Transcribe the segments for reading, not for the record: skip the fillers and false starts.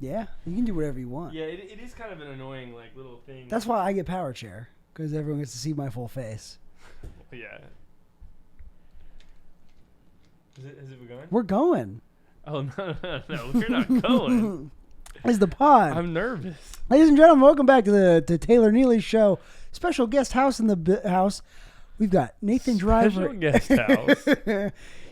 Yeah, you can do whatever you want. Yeah, it is kind of an annoying like little thing. That's why I get power chair, because everyone gets to see my full face. Yeah. Is it going? We're going. Oh no, we're not going. It's the pod. I'm nervous. Ladies and gentlemen, welcome back to the Taylor Neely's show. Special guest house in the house. We've got Nathan Driver. Special guest house.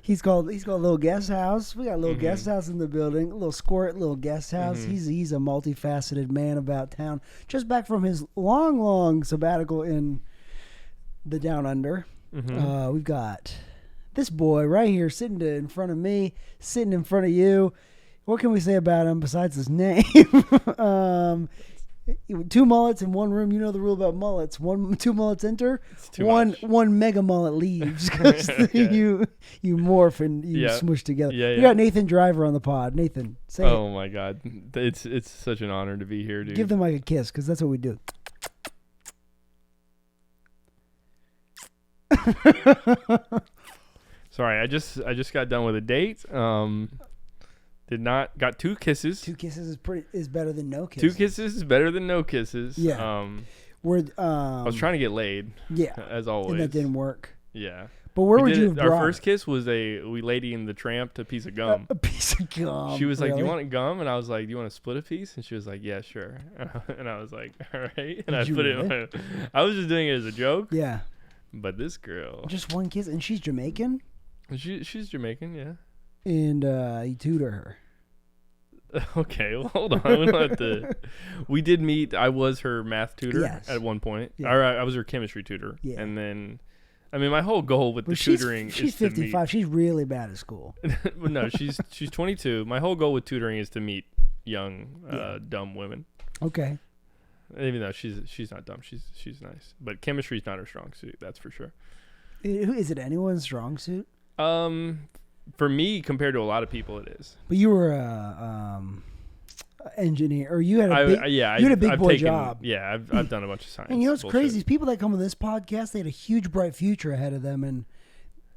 He's called Little Guest House. We got a little guest house in the building. A little squirt, little guest house. He's a multifaceted man about town. Just back from his long sabbatical in the Down Under. We've got this boy right here sitting in front of me, sitting in front of you. What can we say about him besides his name? 2 mullets in one room. You know the rule about mullets. 2 mullets enter. One mega mullet leaves because you morph and you smush together. Yeah, You got Nathan Driver on the pod. Nathan, say it. Oh my God, it's such an honor to be here, dude. Give them like a kiss because that's what we do. Sorry, I just got done with a date. Got 2 kisses. 2 kisses is better than no kisses. 2 kisses is better than no kisses. Yeah. I was trying to get laid. Yeah. As always. And that didn't work. Yeah. But where would you have brought our first kiss was we Lady in the Tramp a piece of gum. A piece of gum. She was like, "Do you want a gum?" And I was like, "Do you want to split a piece?" And she was like, "Yeah, sure." And I was like, "All right." And I put it. I was just doing it as a joke. Yeah. But this girl. Just one kiss, and she's Jamaican. She's Jamaican, yeah. And you tutor her. Okay, well, hold on. We did meet. I was her math tutor at one point. Yeah. Or I was her chemistry tutor. Yeah. And then, I mean, my whole goal with the tutoring she's is 55. to meet. She's really bad at school. No, she's 22. My whole goal with tutoring is to meet young, dumb women. Okay. Even though she's not dumb, she's nice. But chemistry's not her strong suit. That's for sure. Is it anyone's strong suit? For me, compared to a lot of people, it is. But you were a engineer, or you had a big boy job. Yeah, I've done a bunch of science. And you know what's crazy? These people that come on this podcast, they had a huge, bright future ahead of them, and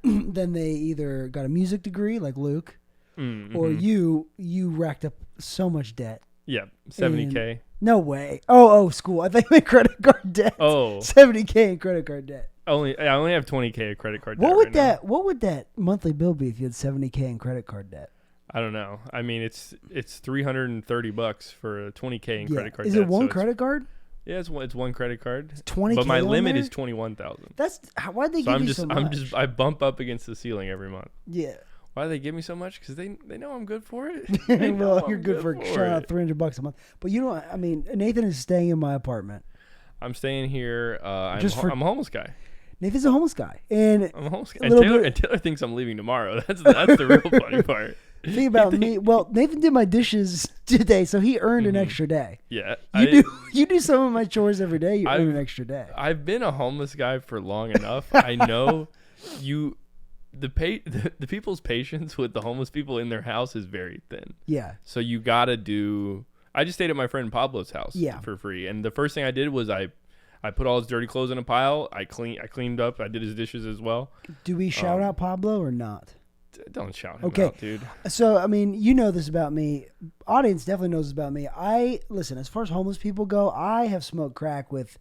then they either got a music degree like Luke, or you racked up so much debt. Yeah, $70K. No way. Oh, school. I think my credit card debt. Oh, $70K in credit card debt. I only have $20K of credit card debt. What would that monthly bill be if you had $70K in credit card debt? I don't know. I mean, it's $330 for a $20K in credit card debt. Is it one credit card? Yeah, it's one credit card. It's $20K. But my limit there? is $21,000. Why'd they give you so much? I bump up against the ceiling every month. Yeah. Why do they give me so much? Because they know I'm good for it. Well, you're good for $300 a month. But you know, I mean, Nathan is staying in my apartment. I'm staying here. I'm a homeless guy. Nathan's a homeless guy, and I'm a homeless guy. And Taylor thinks I'm leaving tomorrow. That's the real funny part. Think about me. Well, Nathan did my dishes today, so he earned an extra day. Yeah, you do some of my chores every day. You earn an extra day. I've been a homeless guy for long enough. I know the people's patience with the homeless people in their house is very thin. Yeah. So you gotta do. I just stayed at my friend Pablo's house for free, and the first thing I did was I put all his dirty clothes in a pile. I cleaned up. I did his dishes as well. Do we shout out Pablo or not? Don't shout him out, dude. So, I mean, you know this about me. Audience definitely knows this about me. Listen, as far as homeless people go, I have smoked crack with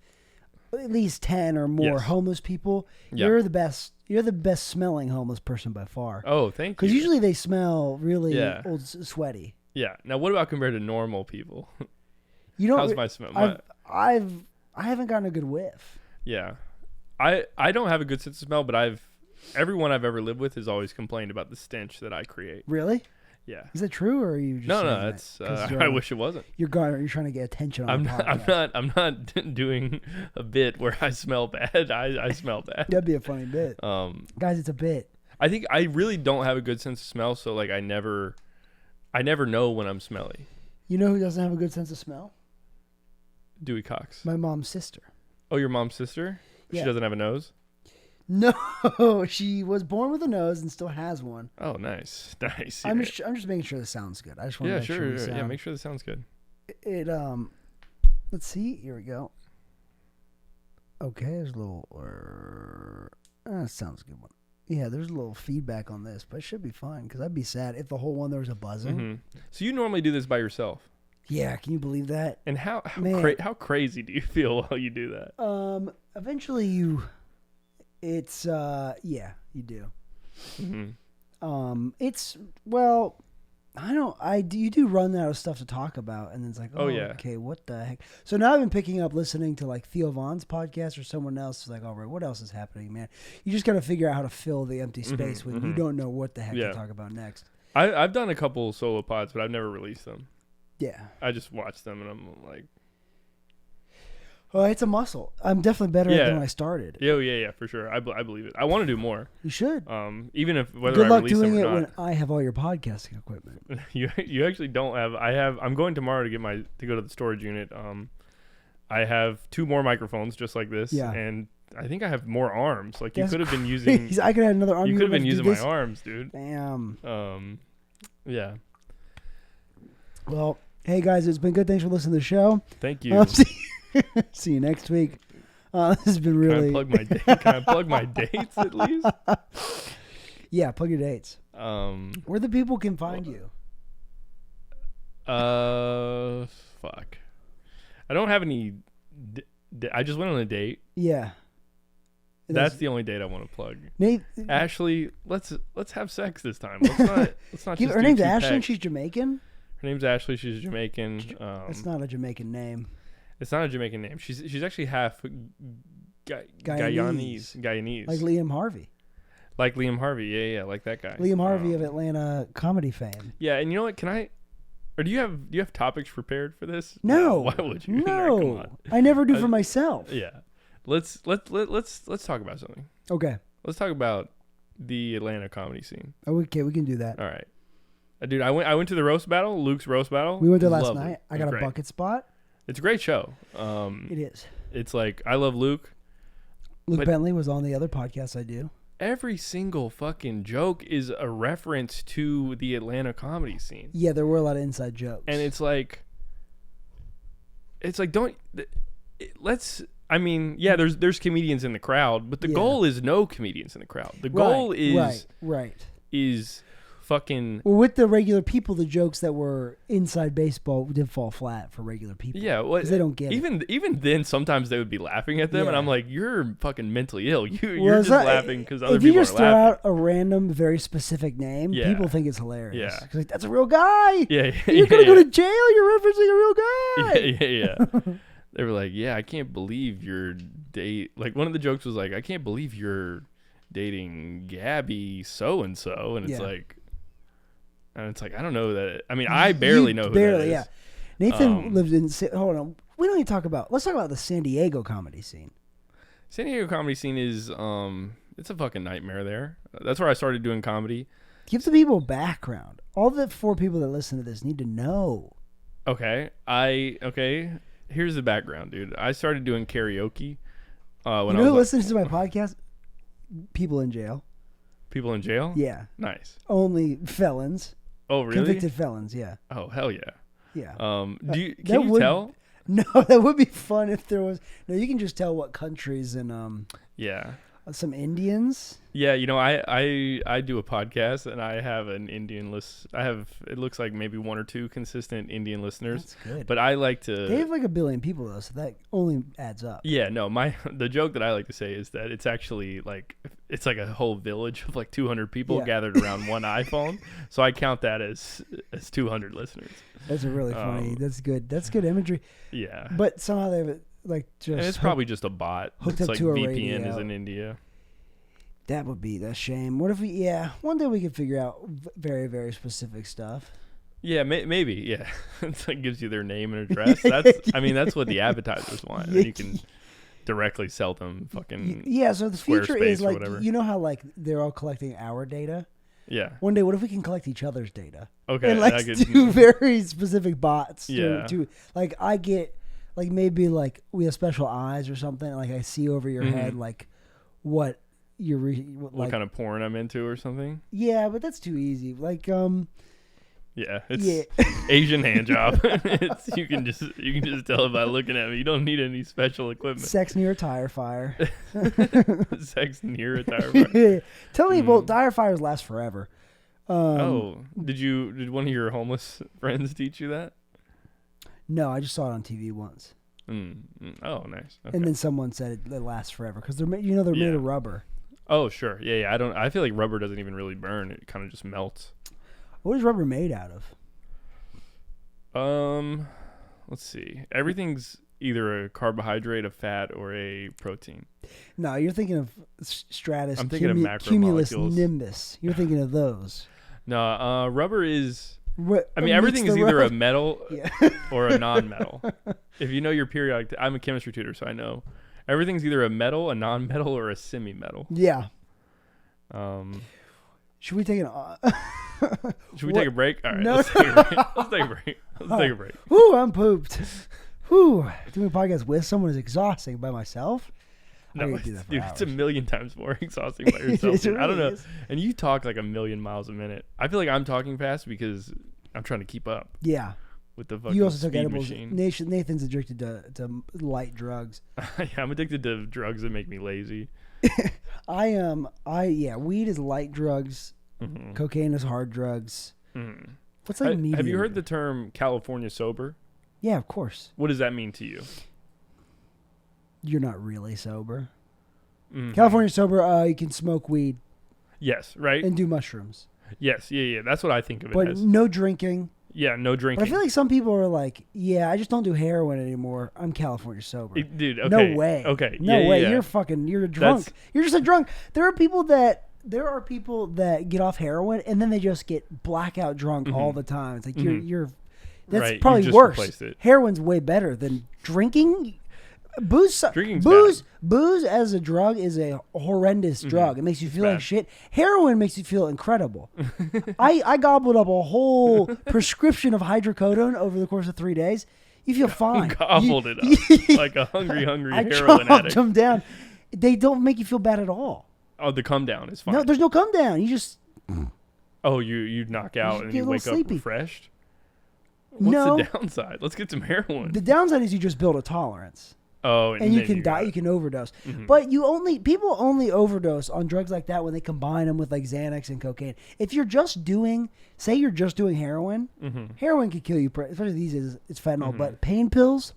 at least 10 or more homeless people. Yep. You're the best. You're the best smelling homeless person by far. Oh, thank you. Because usually they smell really old, sweaty. Yeah. Now, what about compared to normal people? How's my smell? I haven't gotten a good whiff. Yeah. I don't have a good sense of smell, but everyone I've ever lived with has always complained about the stench that I create. Really? Yeah. Is that true, or are you just No, that's I wish it wasn't. You're trying to get attention on the podcast. I'm not doing a bit where I smell bad. I smell bad. That'd be a funny bit. Guys, it's a bit. I think I really don't have a good sense of smell, so like I never know when I'm smelly. You know who doesn't have a good sense of smell? Dewey Cox. My mom's sister. Oh, your mom's sister? Yeah. She doesn't have a nose? No, she was born with a nose and still has one. Oh, nice. Nice. I'm just making sure this sounds good. I just want to make sure. Yeah, make sure this sounds good. Let's see. Here we go. Okay, there's a little sounds a good one. Yeah, there's a little feedback on this, but it should be fine because I'd be sad if the whole one there was a buzzing. Mm-hmm. So you normally do this by yourself? Yeah, can you believe that? And how crazy do you feel while you do that? Eventually you do. Mm-hmm. You do run out of stuff to talk about, and then it's like, okay, what the heck? So now I've been picking up listening to like Theo Vaughn's podcast or someone else. It's like, all right, what else is happening, man? You just got to figure out how to fill the empty space when you don't know what the heck to talk about next. I've done a couple solo pods, but I've never released them. Yeah. I just watch them, and I'm like... Oh, it's a muscle. I'm definitely better at it than when I started. Yeah, for sure. I believe it. I want to do more. You should. Even if whether Good I luck release doing them it or when not. I have all your podcasting equipment. You actually don't have. I'm going tomorrow to go to the storage unit. I have 2 more microphones just like this. Yeah. And I think I have more arms. Like That's you could have been using. I could have another arm. You could have been using my arms, dude. Damn. Yeah. Well, hey guys, it's been good. Thanks for listening to the show. Thank you. See you next week. This has been really. Can I plug my dates at least? Yeah, plug your dates. Where the people can find you. Fuck. I don't have any. I just went on a date. Yeah. That's the only date I want to plug. Nate, Ashley, let's have sex this time. Let's not. Her name's Ashley. And she's Jamaican. Her name's Ashley. She's Jamaican. It's not a Jamaican name. It's not a Jamaican name. She's actually half Guyanese. Like Liam Harvey. Like Liam Harvey. Yeah, like that guy. Liam Harvey of Atlanta comedy fame. Yeah, and you know what? Or do you have topics prepared for this? No. Why would you? No. Come on. I never do for myself. Yeah. Let's talk about something. Okay. Let's talk about the Atlanta comedy scene. Okay, we can do that. All right. Dude, I went to the roast battle, Luke's roast battle. We went there last night. I got a bucket spot. It's a great show. It is. It's like, I love Luke. Luke Bentley was on the other podcast I do. Every single fucking joke is a reference to the Atlanta comedy scene. Yeah, there were a lot of inside jokes. And it's like there's comedians in the crowd, but the goal is no comedians in the crowd. The goal is fucking... Well, with the regular people, the jokes that were inside baseball did fall flat for regular people. Yeah, well, they don't get it. Even then, sometimes they would be laughing at them, and I'm like, you're fucking mentally ill. You're just not, laughing because other people are laughing. If you just throw out a random, very specific name, people think it's hilarious. Yeah. Because that's a real guy. Yeah. You're going to go to jail. You're referencing a real guy. Yeah. They were like, I can't believe you're like, one of the jokes was like, I can't believe you're dating Gabby so-and-so. And it's like, I don't know that. I mean, I barely know who that is. Yeah. Nathan lived in, hold on. We don't even let's talk about the San Diego comedy scene. San Diego comedy scene is, it's a fucking nightmare there. That's where I started doing comedy. Give the people background. All the 4 people that listen to this need to know. Okay. Here's the background, dude. I started doing karaoke. Who listens to my podcast? People in jail. People in jail? Yeah. Nice. Only felons. Oh, really? Convicted felons, yeah. Oh, hell yeah. Yeah. Can you tell? No, that would be fun if there was. No, you can just tell what countries and yeah. Some Indians. Yeah, I do a podcast and I have an Indian list. It looks like maybe 1 or 2 consistent Indian listeners. That's good. But I like to. They have like 1 billion people though, so that only adds up. Yeah, no, the joke that I like to say is that it's actually like it's like a whole village of like 200 people gathered around one iPhone. So I count that as 200 listeners. That's a really funny. That's good. That's good imagery. Yeah. But somehow they have it. Like just and it's probably just a bot. Hooked it's up like to a VPN radio. is in India. That would be a shame. What if one day we could figure out very, very specific stuff. Yeah, maybe. Yeah, it like gives you their name and address. That's what the advertisers want. And you can directly sell them fucking. Yeah, so the future is like you know how like they're all collecting our data. Yeah. One day, what if we can collect each other's data? Okay. And like do very specific bots. Yeah. To like I get. Like maybe like we have special eyes or something. Like I see over your head like what you're what kind of porn I'm into or something. Yeah, but that's too easy. Like it's Asian hand job. You can just tell by looking at me. You don't need any special equipment. Sex near a tire fire. Sex near a tire fire. Tell me, well, tire fires last forever. Did one of your homeless friends teach you that? No, I just saw it on TV once. Oh, nice. Okay. And then someone said it lasts forever because they're made of rubber. Oh, sure. Yeah. I feel like rubber doesn't even really burn. It kind of just melts. What is rubber made out of? Let's see. Everything's either a carbohydrate, a fat, or a protein. No, you're thinking of stratus. I'm thinking of cumulus macromolecules. nimbus. You're thinking of those. No, rubber is. I mean, everything is either a metal or a non-metal. If you know your periodic, I'm a chemistry tutor, so I know everything's either a metal, a non-metal, or a semi-metal. Yeah. Should we take Should we take a break? All right, no. Let's take a break. Whoo, I'm pooped. Whoo, doing a podcast with someone is exhausting. By myself? No, it's a million times more exhausting by yourself. Really I don't know. Is. And you talk like a million miles a minute. I feel like I'm talking fast because I'm trying to keep up. Yeah. With the fucking you also took edibles. Nathan's addicted to light drugs. Yeah, I'm addicted to drugs that make me lazy. Weed is light drugs. Mm-hmm. Cocaine is hard drugs. Mm-hmm. What's like medium? Have you heard the term California sober? Yeah, of course. What does that mean to you? You're not really sober. Mm-hmm. California sober, you can smoke weed. Yes, right? And do mushrooms. Yes, yeah. That's what I think of it but as. But no drinking. Yeah, no drinking. But I feel like some people are like, I just don't do heroin anymore. I'm California sober. Dude, okay. No way. Okay. No way. Yeah. You're a drunk. You're just a drunk. There are people that get off heroin and then they just get blackout drunk all the time. It's like that's right. probably worse. Heroin's way better than drinking. Booze as a drug is a horrendous drug. It makes you feel like shit. Heroin makes you feel incredible. I gobbled up a whole prescription of hydrocodone over the course of 3 days. You feel fine. Gobbled it up like a hungry heroin addict. I them down. They don't make you feel bad at all. Oh, the come down is fine. No, there's no come down. You just. Oh, you knock out and you wake up refreshed? What's the downside? Let's get some heroin. The downside is you just build a tolerance. Oh, and you can die. You can overdose. Mm-hmm. But people only overdose on drugs like that when they combine them with like Xanax and cocaine. If you're just doing heroin, heroin could kill you. Especially these days, it's fentanyl. But pain pills,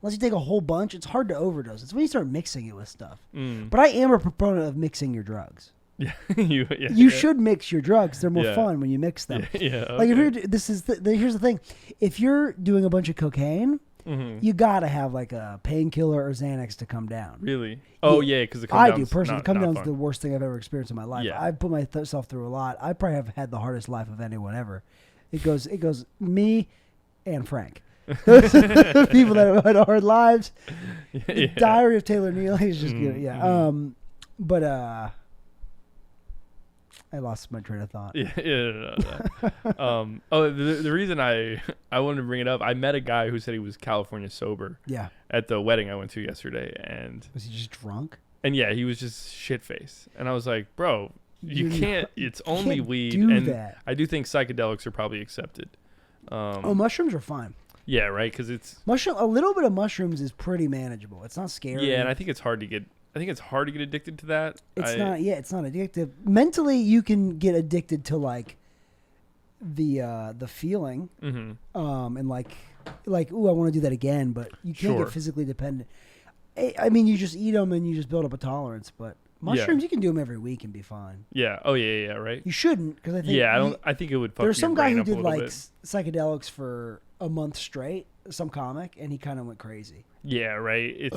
unless you take a whole bunch, it's hard to overdose. It's when you start mixing it with stuff. But I am a proponent of mixing your drugs. Yeah, you should mix your drugs. They're more fun when you mix them. Yeah. Okay. Like if you're here's the thing: if you're doing a bunch of cocaine. You gotta have like a painkiller or Xanax to come down. Really? Oh yeah, because the come down. I do personally. Come down's the worst thing I've ever experienced in my life. Yeah. I've put myself through a lot. I probably have had the hardest life of anyone ever. It goes me and Frank. Those are people that have had hard lives. The Diary of Taylor Neely is just good. Yeah. But I lost my train of thought. The reason I wanted to bring it up, I met a guy who said he was California sober. Yeah. At the wedding I went to yesterday, and was he just drunk? And yeah, he was just shit faced, and I was like, bro, you can't. It's only weed, and I do think psychedelics are probably accepted. Mushrooms are fine. Yeah, right, because it's a little bit of mushrooms is pretty manageable. It's not scary. Yeah, and I think it's hard to get addicted to that. It's not addictive. Mentally, you can get addicted to like the feeling, and like ooh, I want to do that again, but you can't get physically dependent. I mean, you just eat them and you just build up a tolerance. But mushrooms, you can do them every week and be fine. Yeah. Oh yeah, right. You shouldn't, because I think I think it would. Fuck there's some guy who did like bit. Psychedelics for a month straight. Some comic, and he kind of went crazy. Yeah. Right. It's.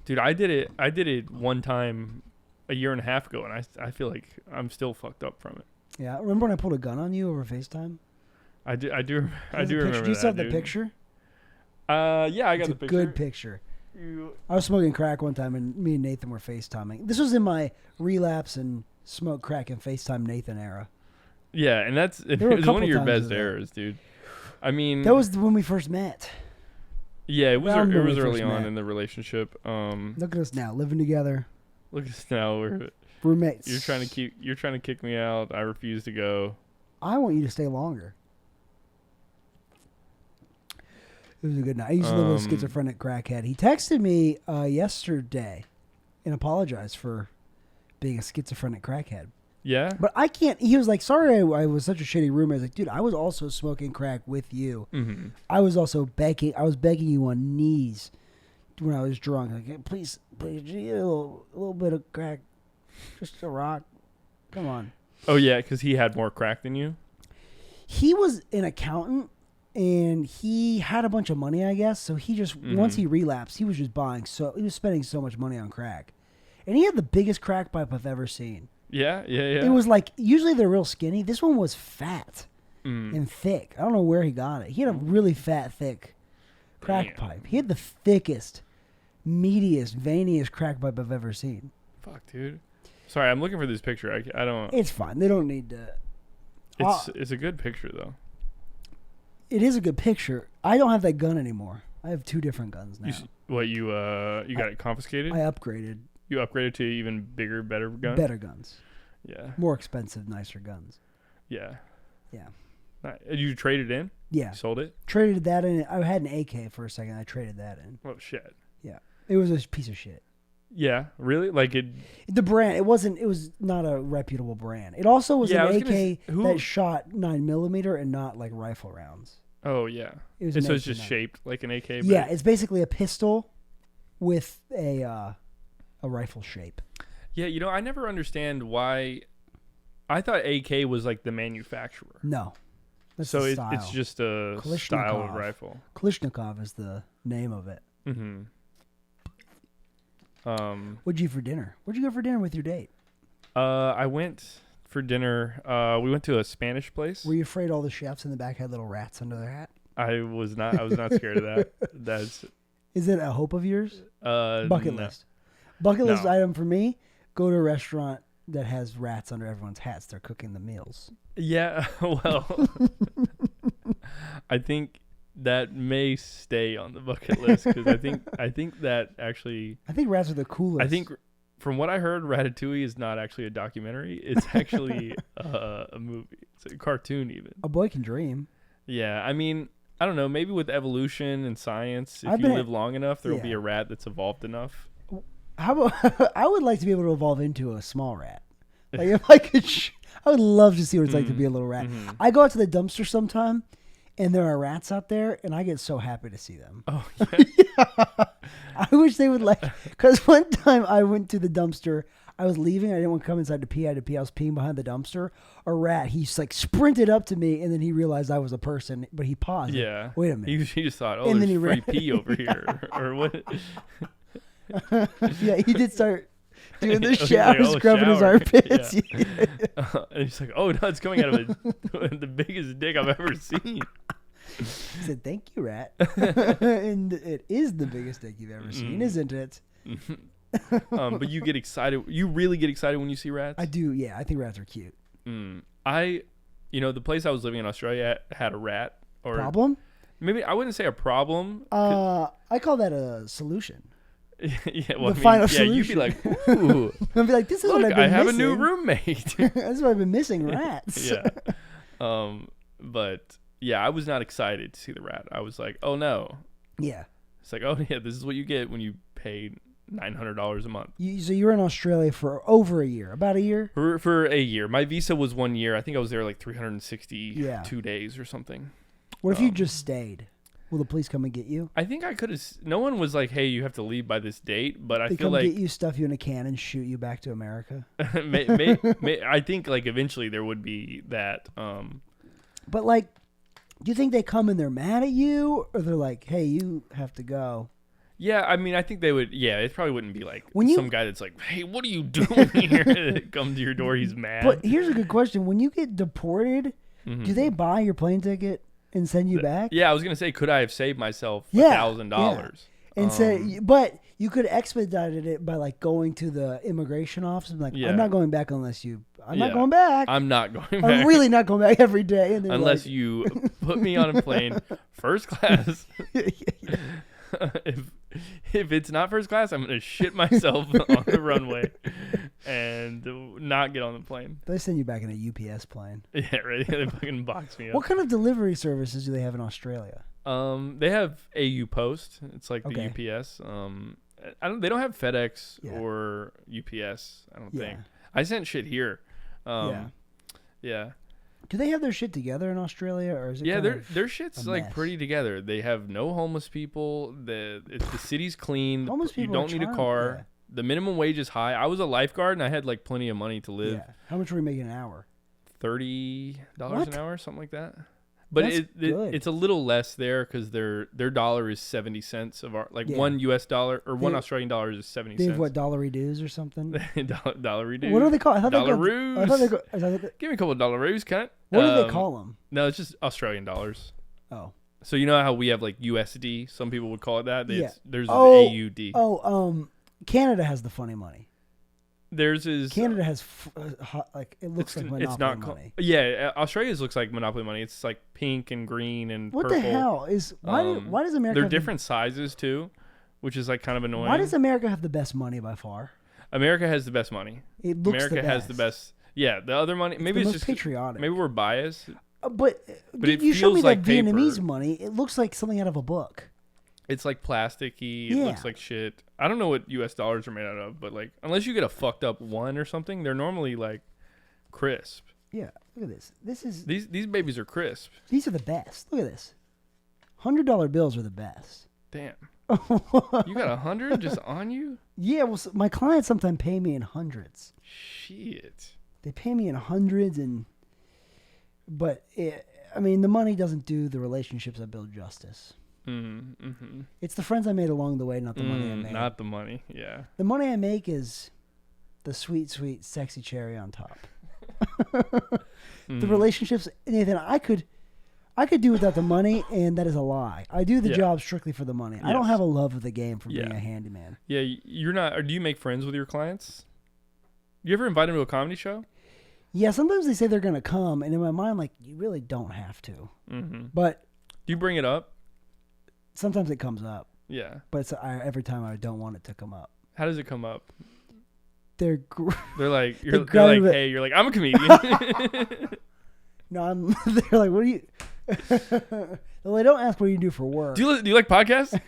Dude, I did it one time a year and a half ago, and I feel like I'm still fucked up from it. Yeah, remember when I pulled a gun on you over FaceTime? I do remember. Do you still have the picture? Yeah, I got the picture. Good picture. I was smoking crack one time, and me and Nathan were FaceTiming. This was in my relapse and smoke crack and FaceTime Nathan era. Yeah, and it was one of your best eras, dude. I mean, that was when we first met. Yeah, it was early on in the relationship. Look at us now, living together. Look at us now, we're roommates. You're trying to kick me out. I refuse to go. I want you to stay longer. It was a good night. I used to live with a schizophrenic crackhead. He texted me yesterday and apologized for being a schizophrenic crackhead. Yeah. But I can't. He was like, sorry, I was such a shitty roommate. I was like, dude, I was also smoking crack with you. Mm-hmm. I was also begging. I was begging you on knees when I was drunk. Like, hey, please, a little bit of crack, just a rock. Come on. Oh yeah, because he had more crack than you. He was an accountant, and he had a bunch of money, I guess. So he just once he relapsed, he was just buying. So he was spending so much money on crack, and he had the biggest crack pipe I've ever seen. Yeah. It was like, usually they're real skinny. This one was fat and thick. I don't know where he got it. He had a really fat, thick crack pipe. He had the thickest, meatiest, veiniest crack pipe I've ever seen. Fuck, dude. Sorry, I'm looking for this picture. I don't. It's fine. They don't need to. It's a good picture though. It is a good picture. I don't have that gun anymore. I have 2 different guns now. You got it confiscated? I upgraded. You upgraded to even bigger, better guns? Better guns. Yeah. More expensive, nicer guns. Yeah. Yeah. You traded in? Yeah. You sold it? Traded that in. I had an AK for a second. I traded that in. Oh, shit. Yeah. It was a piece of shit. Yeah. Really? Like it? The brand, it was not a reputable brand. It also was an AK that shot 9mm and not like rifle rounds. Oh, yeah. So it's just shaped like an AK? But yeah. It's basically a pistol with a rifle shape. Yeah, I never understand why. I thought AK was like the manufacturer. No. So it's just a style of rifle. Kalashnikov is the name of it. Mm-hmm. What'd you eat for dinner? Where'd you go for dinner with your date? I went for dinner. We went to a Spanish place. Were you afraid all the chefs in the back had little rats under their hat? I was not scared of that. Is it a hope of yours? Bucket no. list. Bucket list item for me, go to a restaurant that has rats under everyone's hats. They're cooking the meals. Yeah, well, I think that may stay on the bucket list because I think that actually. I think rats are the coolest. I think from what I heard, Ratatouille is not actually a documentary. It's actually a movie. It's a cartoon even. A boy can dream. Yeah, I mean, I don't know. Maybe with evolution and science, if you live long enough, there will be a rat that's evolved enough. How about? I would like to be able to evolve into a small rat. Like if I could, I would love to see what it's like to be a little rat. Mm-hmm. I go out to the dumpster sometime, and there are rats out there, and I get so happy to see them. Oh yeah. Yeah. I wish they would because one time I went to the dumpster. I was leaving. I didn't want to come inside to pee. I had to pee. I was peeing behind the dumpster. A rat. He's like sprinted up to me, and then he realized I was a person. But he paused. Yeah. Like, wait a minute. He just thought, oh, and there's free pee over here, or what? Yeah, he did start doing the shower, scrubbing his armpits. Yeah. And he's like, oh no, it's coming out of the biggest dick I've ever seen. He said, thank you, rat. And it is the biggest dick you've ever seen, isn't it? But you get excited. You really get excited when you see rats? I do, yeah. I think rats are cute. The place I was living in Australia had a rat. Problem? Maybe I wouldn't say a problem. I call that a solution. Yeah, well, final solution. You'd be like, ooh. I'd be like, this is what I've been missing. I have a new roommate. That's what I've been missing, rats. Yeah. But yeah, I was not excited to see the rat. I was like, oh no. Yeah. It's like, oh yeah, this is what you get when you pay $900 a month. So you were in Australia for over a year, about a year? For a year. My visa was 1 year. I think I was there like 362 days or something. What if you just stayed? Will the police come and get you? I think I could have. No one was like, hey, you have to leave by this date. But I feel feel like they come get you, stuff you in a can, and shoot you back to America. I think like eventually there would be that. But like, do you think they come and they're mad at you, or they're like, hey, you have to go? Yeah, I mean, I think they would. Yeah, it probably wouldn't be like some guy that's like, hey, what are you doing here? Come to your door, he's mad. But here's a good question: when you get deported, do they buy your plane ticket and send you back? Yeah, I was gonna say, could I have saved myself $1,000? And say, but you could have expedited it by like going to the immigration office and be like, I'm not going back unless you. I'm not going back. I'm not going back. I'm really not going back every day. And unless you put me on a plane, first class. If it's not first class, I'm gonna shit myself on the runway and not get on the plane. They send you back in a UPS plane. Yeah, right. They fucking box me up. What kind of delivery services do they have in Australia? They have AU Post. It's like the UPS. They don't have FedEx or UPS. I don't think. I sent shit here. Yeah. Do they have their shit together in Australia, or is it? Yeah, their shit's like mess? pretty together. They have no homeless people. The city's clean. Homeless people you don't need a car. Yeah. The minimum wage is high. I was a lifeguard and I had like plenty of money to live. Yeah. How much were we making an hour? $30 an hour, something like that. But good. it's a little less there because their dollar is 70 cents of our $1 US dollar or one Australian dollar is 70 they cents. have what, dollary dues or something? Dollar dues. What do they call? I thought Dollaroos. Give me a couple of dollaroos, cunt. What do they call them? No, it's just Australian dollars. Oh. So you know how we have like USD? Some people would call it that. There's the AUD. Canada has the funny money. Theirs is Canada has it looks like Monopoly it's not money. Australia's looks like Monopoly money. It's like pink and green and what purple. the hell is why does America? They're different sizes too, which is like kind of annoying. Why does America have the best money by far? America has the best money. It looks America has the best. Yeah, the other money. Maybe it's just patriotic. Maybe we're biased. But it showed me like that Vietnamese money. It looks like something out of a book. It's like plasticky. It looks like shit. I don't know what US dollars are made out of, but like unless you get a fucked up one or something, they're normally like crisp. Yeah, look at this. This is these babies are crisp. These are the best. Look at this. $100 bills are the best. Damn. You got 100 just on you? Yeah, well, my clients sometimes pay me in hundreds. Shit. They pay me in hundreds, but the money doesn't do the relationships that build justice. Mm-hmm. It's the friends I made along the way, not the money I made. Not the money, yeah. The money I make is the sweet, sweet, sexy cherry on top. The relationships, Nathan, I could do without the money, and that is a lie. I do the job strictly for the money. Yes. I don't have a love of the game from being a handyman. Yeah, you're not. Or do you make friends with your clients? You ever invite them to a comedy show? Yeah, sometimes they say they're going to come, and in my mind, like, you really don't have to. Mm-hmm. But do you bring it up? Sometimes it comes up. Yeah. But every time I don't want it to come up. How does it come up? They're like, you're like, hey, you're like, I'm a comedian. No, they're like, what do you... Well, they don't ask what you do for work. Do you like podcasts?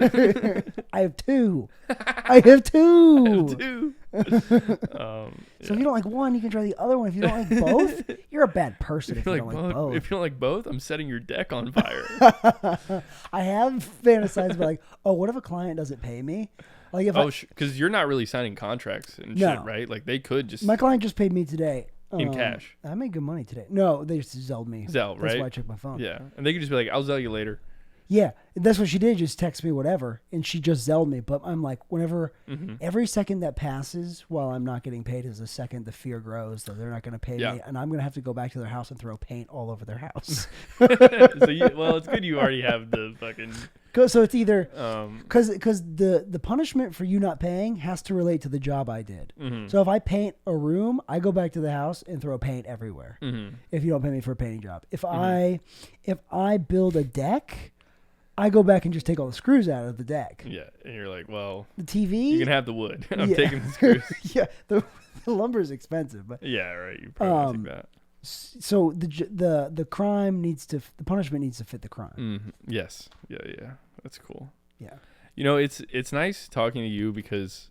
I have two. I have two. So if you don't like one, you can try the other one. If you don't like both, you're a bad person if you don't like both. If you don't like both, I'm setting your deck on fire. I have fantasized about like, what if a client doesn't pay me? Like if because you're not really signing contracts and shit, right? Like they could just. My client just paid me today. In cash. I made good money today. No, they just Zelled me. Zelle, right? That's why I checked my phone. Yeah. And they could just be like, I'll Zelle you later. Yeah. That's what she did. Just text me whatever. And she just Zelled me. But I'm like, every second that passes while I'm not getting paid is a second the fear grows that they're not going to pay me. And I'm going to have to go back to their house and throw paint all over their house. It's good you already have the fucking... So it's either because the punishment for you not paying has to relate to the job I did. Mm-hmm. So if I paint a room, I go back to the house and throw paint everywhere. Mm-hmm. If you don't pay me for a painting job, if I build a deck, I go back and just take all the screws out of the deck. Yeah, and you're like, well, the TV, you can have the wood. I'm taking the screws. Yeah, the lumber is expensive, but yeah, right. You probably take that. So the crime the punishment needs to fit the crime. Mm-hmm. Yes. Yeah. That's cool. Yeah. You know, it's nice talking to you because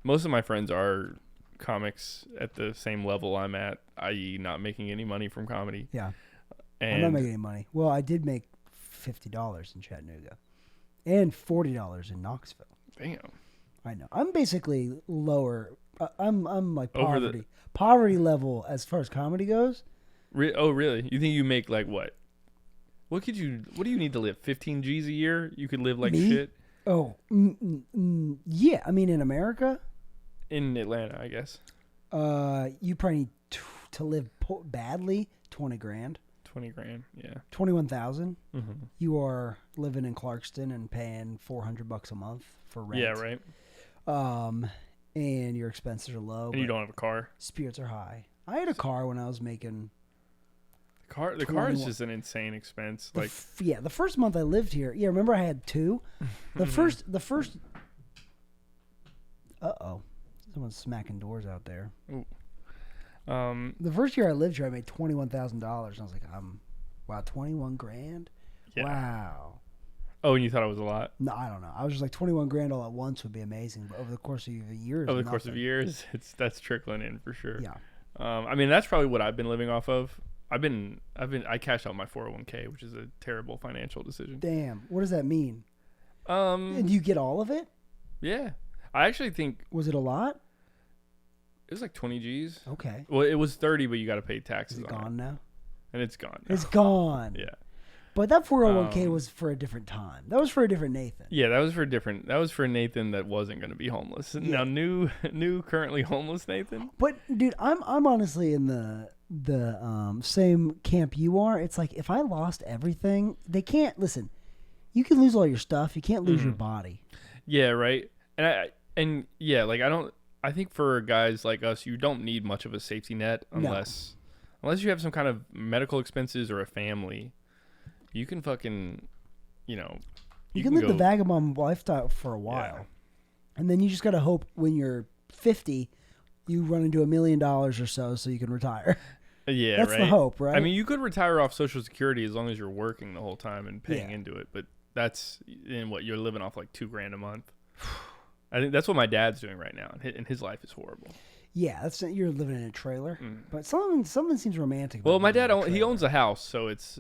most of my friends are comics at the same level I'm at, i.e. not making any money from comedy. Yeah. And I'm not making any money. Well, I did make $50 in Chattanooga and $40 in Knoxville. Damn. I know. I'm basically lower. I'm like poverty level as far as comedy goes. Oh, really? You think you make like what? What do you need to live? 15 G's a year? You could live like shit? Oh, yeah. I mean, in America? In Atlanta, I guess. You probably need to live badly, 20 grand. 20 grand, yeah. 21,000. Mm-hmm. You are living in Clarkston and paying $400 a month for rent. Yeah, right. And your expenses are low. And you don't have a car. Spirits are high. I had a car when I was making... The car is just an insane expense. The first month I lived here. Yeah, remember I had two? The first someone's smacking doors out there. Ooh. The first year I lived here I made $21,000. I was like, wow, 21 grand? Yeah. Wow. Oh, and you thought it was a lot? No, I don't know. I was just like 21 grand all at once would be amazing, but over the course of years, that's trickling in for sure. Yeah. I mean, that's probably what I've been living off of. I cashed out my 401k, which is a terrible financial decision. Damn. What does that mean? And you get all of it? Yeah. I actually think. Was it a lot? It was like 20 G's. Okay. Well, it was 30, but you got to pay taxes Is it on gone now? And it's gone now. It's gone. Yeah. But that 401k was for a different time. That was for a different Nathan. Yeah, that was for Nathan that wasn't going to be homeless. Yeah. Now new currently homeless Nathan. But dude, I'm honestly in the same camp you are. It's like if I lost everything, they can't listen. You can lose all your stuff, you can't lose your body. Yeah, right. And I think for guys like us, you don't need much of a safety net unless you have some kind of medical expenses or a family. You can fucking, you can live the vagabond lifestyle for a while. Yeah. And then you just got to hope when you're 50, you run into $1 million or so you can retire. Yeah, That's the hope, right? I mean, you could retire off Social Security as long as you're working the whole time and paying into it. But that's in what you're living off like $2,000 a month. I think that's what my dad's doing right now, and his life is horrible. Yeah, you're living in a trailer. But something seems romantic. Well, my dad he owns a house, so it's,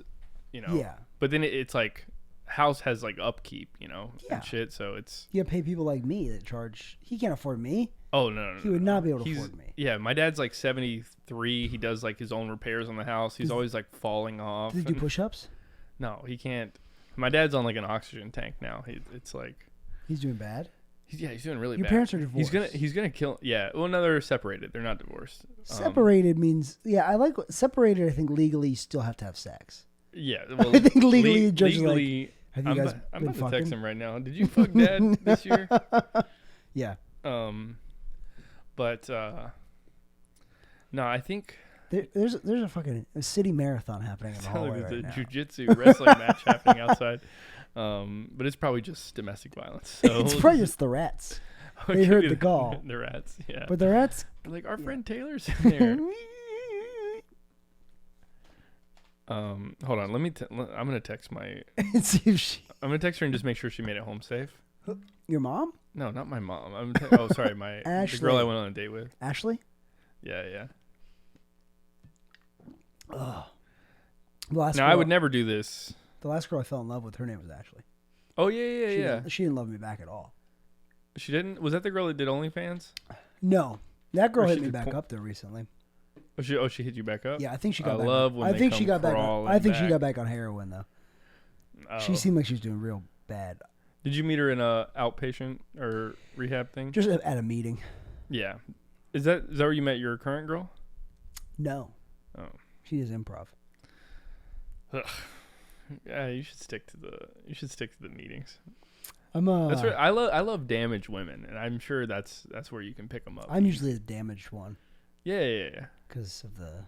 Yeah. But then it's like house has like upkeep, and shit. So it's you pay people like me that charge. He can't afford me. Oh no, he would not be able to afford me. Yeah, my dad's like 73. He does like his own repairs on the house. He's always like falling off. Does he do push-ups? No, he can't. My dad's on like an oxygen tank now. It's like he's doing bad. He's doing really bad. Your parents are divorced. He's gonna kill. Yeah. Well, no, they're separated. They're not divorced. Separated means I like separated. I think legally you still have to have sex. Yeah. Well, I think legally, legally, have you guys I'm been about fucking? to text him right now. Did you fuck Dad this year? Yeah. But no, I think there's a fucking city marathon happening in the hallway there's right now. a jiu-jitsu wrestling match happening outside. But it's probably just domestic violence. So it's probably just the rats. They heard the call. The rats, yeah. But the rats, like our friend Taylor's in there. Hold on. Let me. I'm gonna text my. See if I'm gonna text her and just make sure she made it home safe. Your mom? No, not my mom. Oh, sorry, the girl I went on a date with. Ashley? Yeah. Ugh. Now I would never do this. The last girl I fell in love with, her name was Ashley. Oh yeah. She didn't love me back at all. She didn't. Was that the girl that did OnlyFans? No, that girl hit me back up there recently. Oh, she hit you back up. Yeah, I think she got. I think she got back on heroin though. Oh. She seemed like she was doing real bad. Did you meet her in a outpatient or rehab thing? Just at a meeting. Yeah. Is that where you met your current girl? No. Oh. She does improv. Ugh. Yeah, you should stick to the meetings. That's right. I love damaged women, and I'm sure that's where you can pick them up. I'm usually the damaged one. Yeah. Because of the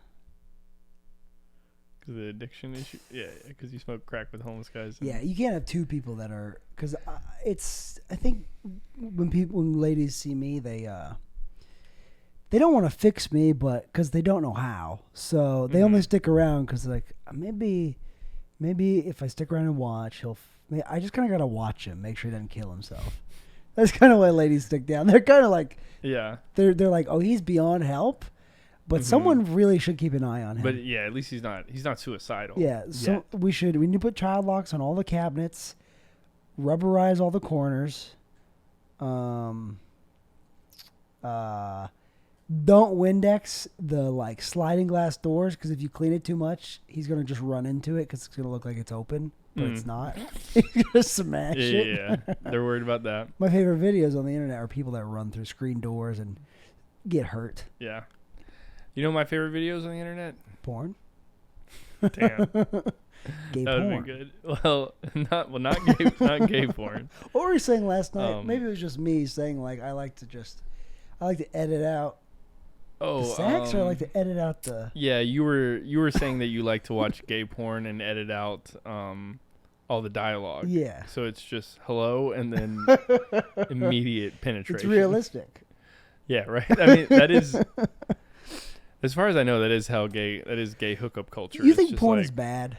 addiction issue. Yeah, because you smoke crack with homeless guys. Yeah, you can't have two people that are because I think when ladies see me, they don't want to fix me, but because they don't know how, so they only stick around because like maybe if I stick around and watch, I just kind of gotta watch him, make sure he doesn't kill himself. That's kind of why ladies stick down. They're kind of like they're like, oh, he's beyond help. But someone really should keep an eye on him. But yeah, at least he's not suicidal. Yeah, so we need to put child locks on all the cabinets, rubberize all the corners. Don't Windex the like sliding glass doors because if you clean it too much, he's gonna just run into it because it's gonna look like it's open, but it's not. He's gonna smash it. Yeah, they're worried about that. My favorite videos on the internet are people that run through screen doors and get hurt. Yeah. You know my favorite videos on the internet? Porn. Damn. Gay that would porn. be good. Well, not gay porn. What were you saying last night? Maybe it was just me saying like I like to edit out the sex, or I like to edit out the. Yeah, you were saying that you like to watch gay porn and edit out all the dialogue. Yeah. So it's just hello and then immediate penetration. It's realistic. Yeah, right. I mean that is. As far as I know, that is gay hookup culture. You think porn is bad?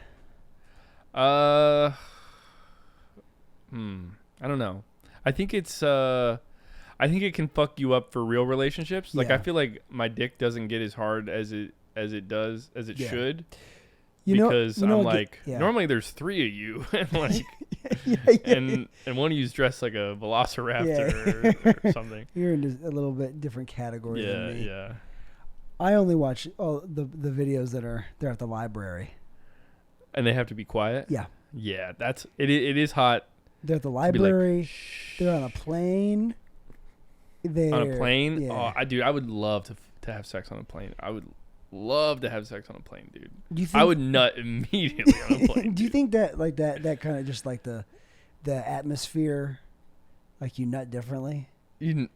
I don't know. I think it's I think it can fuck you up for real relationships. Like Yeah. I feel like my dick doesn't get as hard as it Yeah. should. Because I'm like, normally there's 3 of you, and like, and one of you's dressed like a velociraptor or something. You're in a little bit different category than me. Yeah. I only watch the videos they're at the library. And they have to be quiet. Yeah. Yeah, it is hot. They're at the library. Like, they're on a plane. On a plane? Yeah. Oh, I would love to have sex on a plane. I would love to have sex on a plane, dude. Do you think, I would nut immediately on a plane. Do you think that like that kind of just like the atmosphere, like you nut differently? You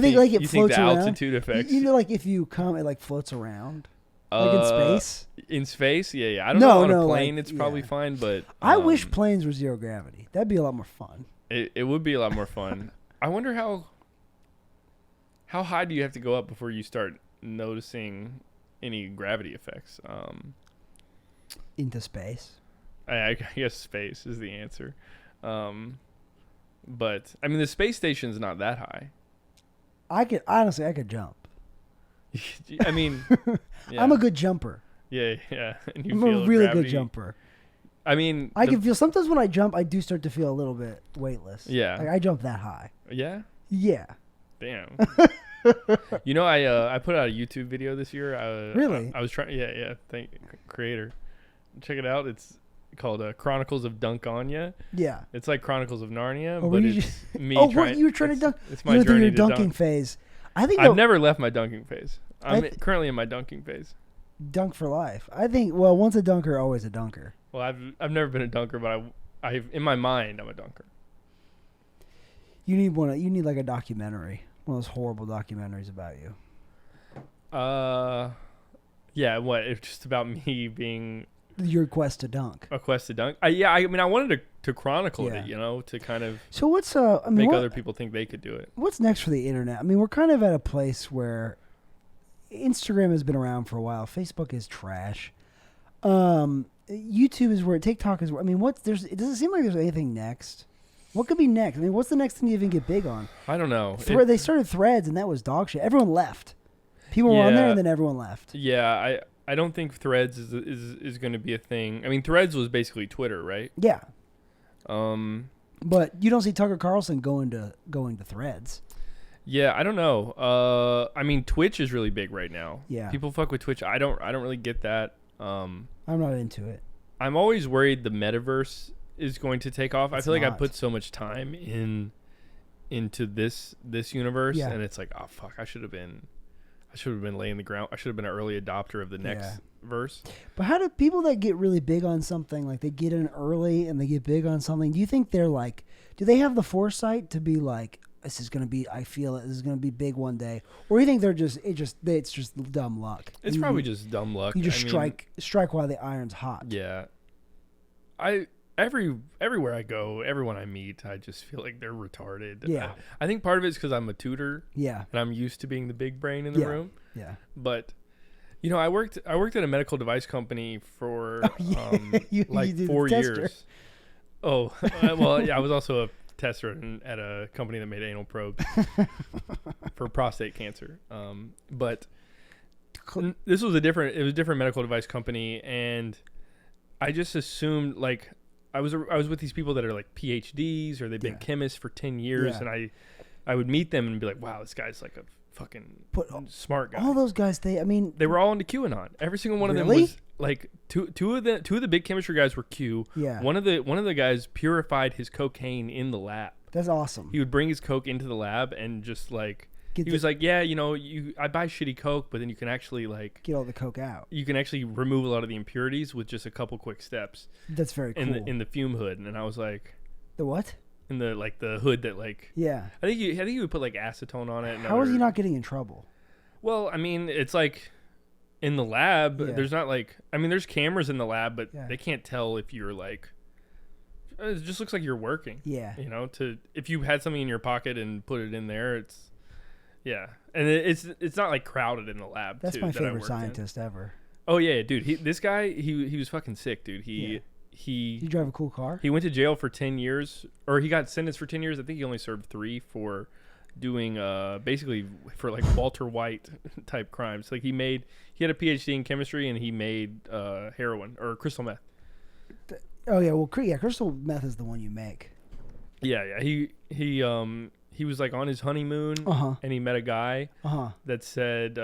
think like it floats the around? altitude affects? You know, like if you come, it like floats around, like in space. In space, yeah. I don't know on a plane. Like, it's probably fine, but I wish planes were zero gravity. That'd be a lot more fun. It would be a lot more fun. I wonder how high do you have to go up before you start noticing any gravity effects? Into space. I guess space is the answer. But I mean, the space station's not that high. I could jump. I mean, yeah. I'm a good jumper. Yeah. And I'm a really good jumper. I mean, I can feel sometimes when I jump, I do start to feel a little bit weightless. Yeah. Like I jump that high. Yeah. Yeah. Damn. You know, I put out a YouTube video this year. Really? I was trying. Yeah. Thank creator. Check it out. It's called Chronicles of Dunk Anya. Yeah. It's like Chronicles of Narnia, but it's me. You were trying to dunk. It's my journey your to dunking dunk. phase. I think I've never left my dunking phase. I'm currently in my dunking phase. Dunk for life. I think. Well, once a dunker, always a dunker. Well, I've never been a dunker, but I in my mind I'm a dunker. You need one. You need like a documentary. One of those horrible documentaries about you. Yeah. What? It's just about me being your quest to dunk. A quest to dunk. I mean, I wanted to chronicle it, you know, to kind of. So what's make other people think they could do it. What's next for the internet? I mean, we're kind of at a place where Instagram has been around for a while. Facebook is trash. YouTube is where TikTok is where. I mean, it doesn't seem like there's anything next. What could be next? I mean, what's the next thing you even get big on? I don't know. They started Threads, and that was dog shit. Everyone left. People were on there, and then everyone left. Yeah, I don't think Threads is going to be a thing. I mean, Threads was basically Twitter, right? Yeah. But you don't see Tucker Carlson going to Threads. Yeah, I don't know. I mean, Twitch is really big right now. Yeah. People fuck with Twitch. I don't really get that. I'm not into it. I'm always worried the metaverse is going to take off. I feel like I put so much time into this universe, and it's like, oh fuck, I should have been laying the ground. I should have been an early adopter of the next verse. But how do people that get really big on something, like they get in early and they get big on something, do you think they're like, do they have the foresight to be like, this is going to be, I feel it, this is going to be big one day? Or you think it's just dumb luck? It's probably just dumb luck. You just strike while the iron's hot. Yeah. Everywhere I go, everyone I meet, I just feel like they're retarded. Yeah. I think part of it is because I'm a tutor. Yeah. And I'm used to being the big brain in the room. Yeah. But, you know, I worked at a medical device company for you 4 years. Oh, well, yeah, I was also a tester at a company that made anal probes for prostate cancer. But this was a different medical device company, and I just assumed, like, I was with these people that are like PhDs or they've been chemists for 10 years, and I would meet them and be like, wow, this guy's like a fucking smart guy. All those guys, they were all into QAnon. Every single one of them was like two of the big chemistry guys were Q. Yeah. One of the guys purified his cocaine in the lab. That's awesome. He would bring his coke into the lab and just like he was like, yeah, you know, I buy shitty coke, but then you can actually like get all the coke out. You can actually remove a lot of the impurities with just a couple quick steps. That's very cool. In the fume hood, and I was like, the what? In the like the hood that like I think you would put like acetone on it. How is he not getting in trouble? Well, I mean, it's like in the lab. There's not like there's cameras in the lab, but they can't tell if you're like. It just looks like you're working. Yeah. You know, if you had something in your pocket and put it in there, it's. Yeah, and it's not like crowded in the lab. That's my favorite scientist ever. Oh yeah, dude. This guy he was fucking sick, dude. He drive a cool car. He went to jail for 10 years, or he got sentenced for 10 years. I think he only served 3 for doing basically for like Walter White type crimes. Like he had a PhD in chemistry and he made heroin or crystal meth. Oh yeah, well crystal meth is the one you make. Yeah. He was like on his honeymoon and he met a guy that said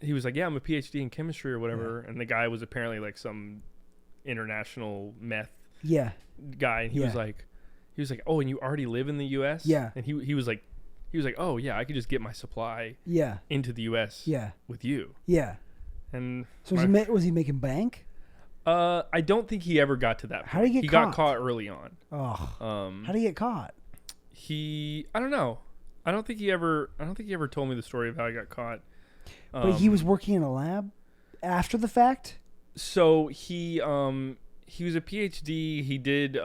he was like, yeah, I'm a PhD in chemistry or whatever, and the guy was apparently like some international meth guy, and he was like, oh, and you already live in the U.S. And he was like, oh yeah, I could just get my supply into the U.S. with you. And so was he making bank? I don't think he ever got to that point. How did he get caught? He got caught early on. How did he get caught? I don't know. I don't think he ever told me the story of how he got caught. But he was working in a lab after the fact? So he was a PhD. He did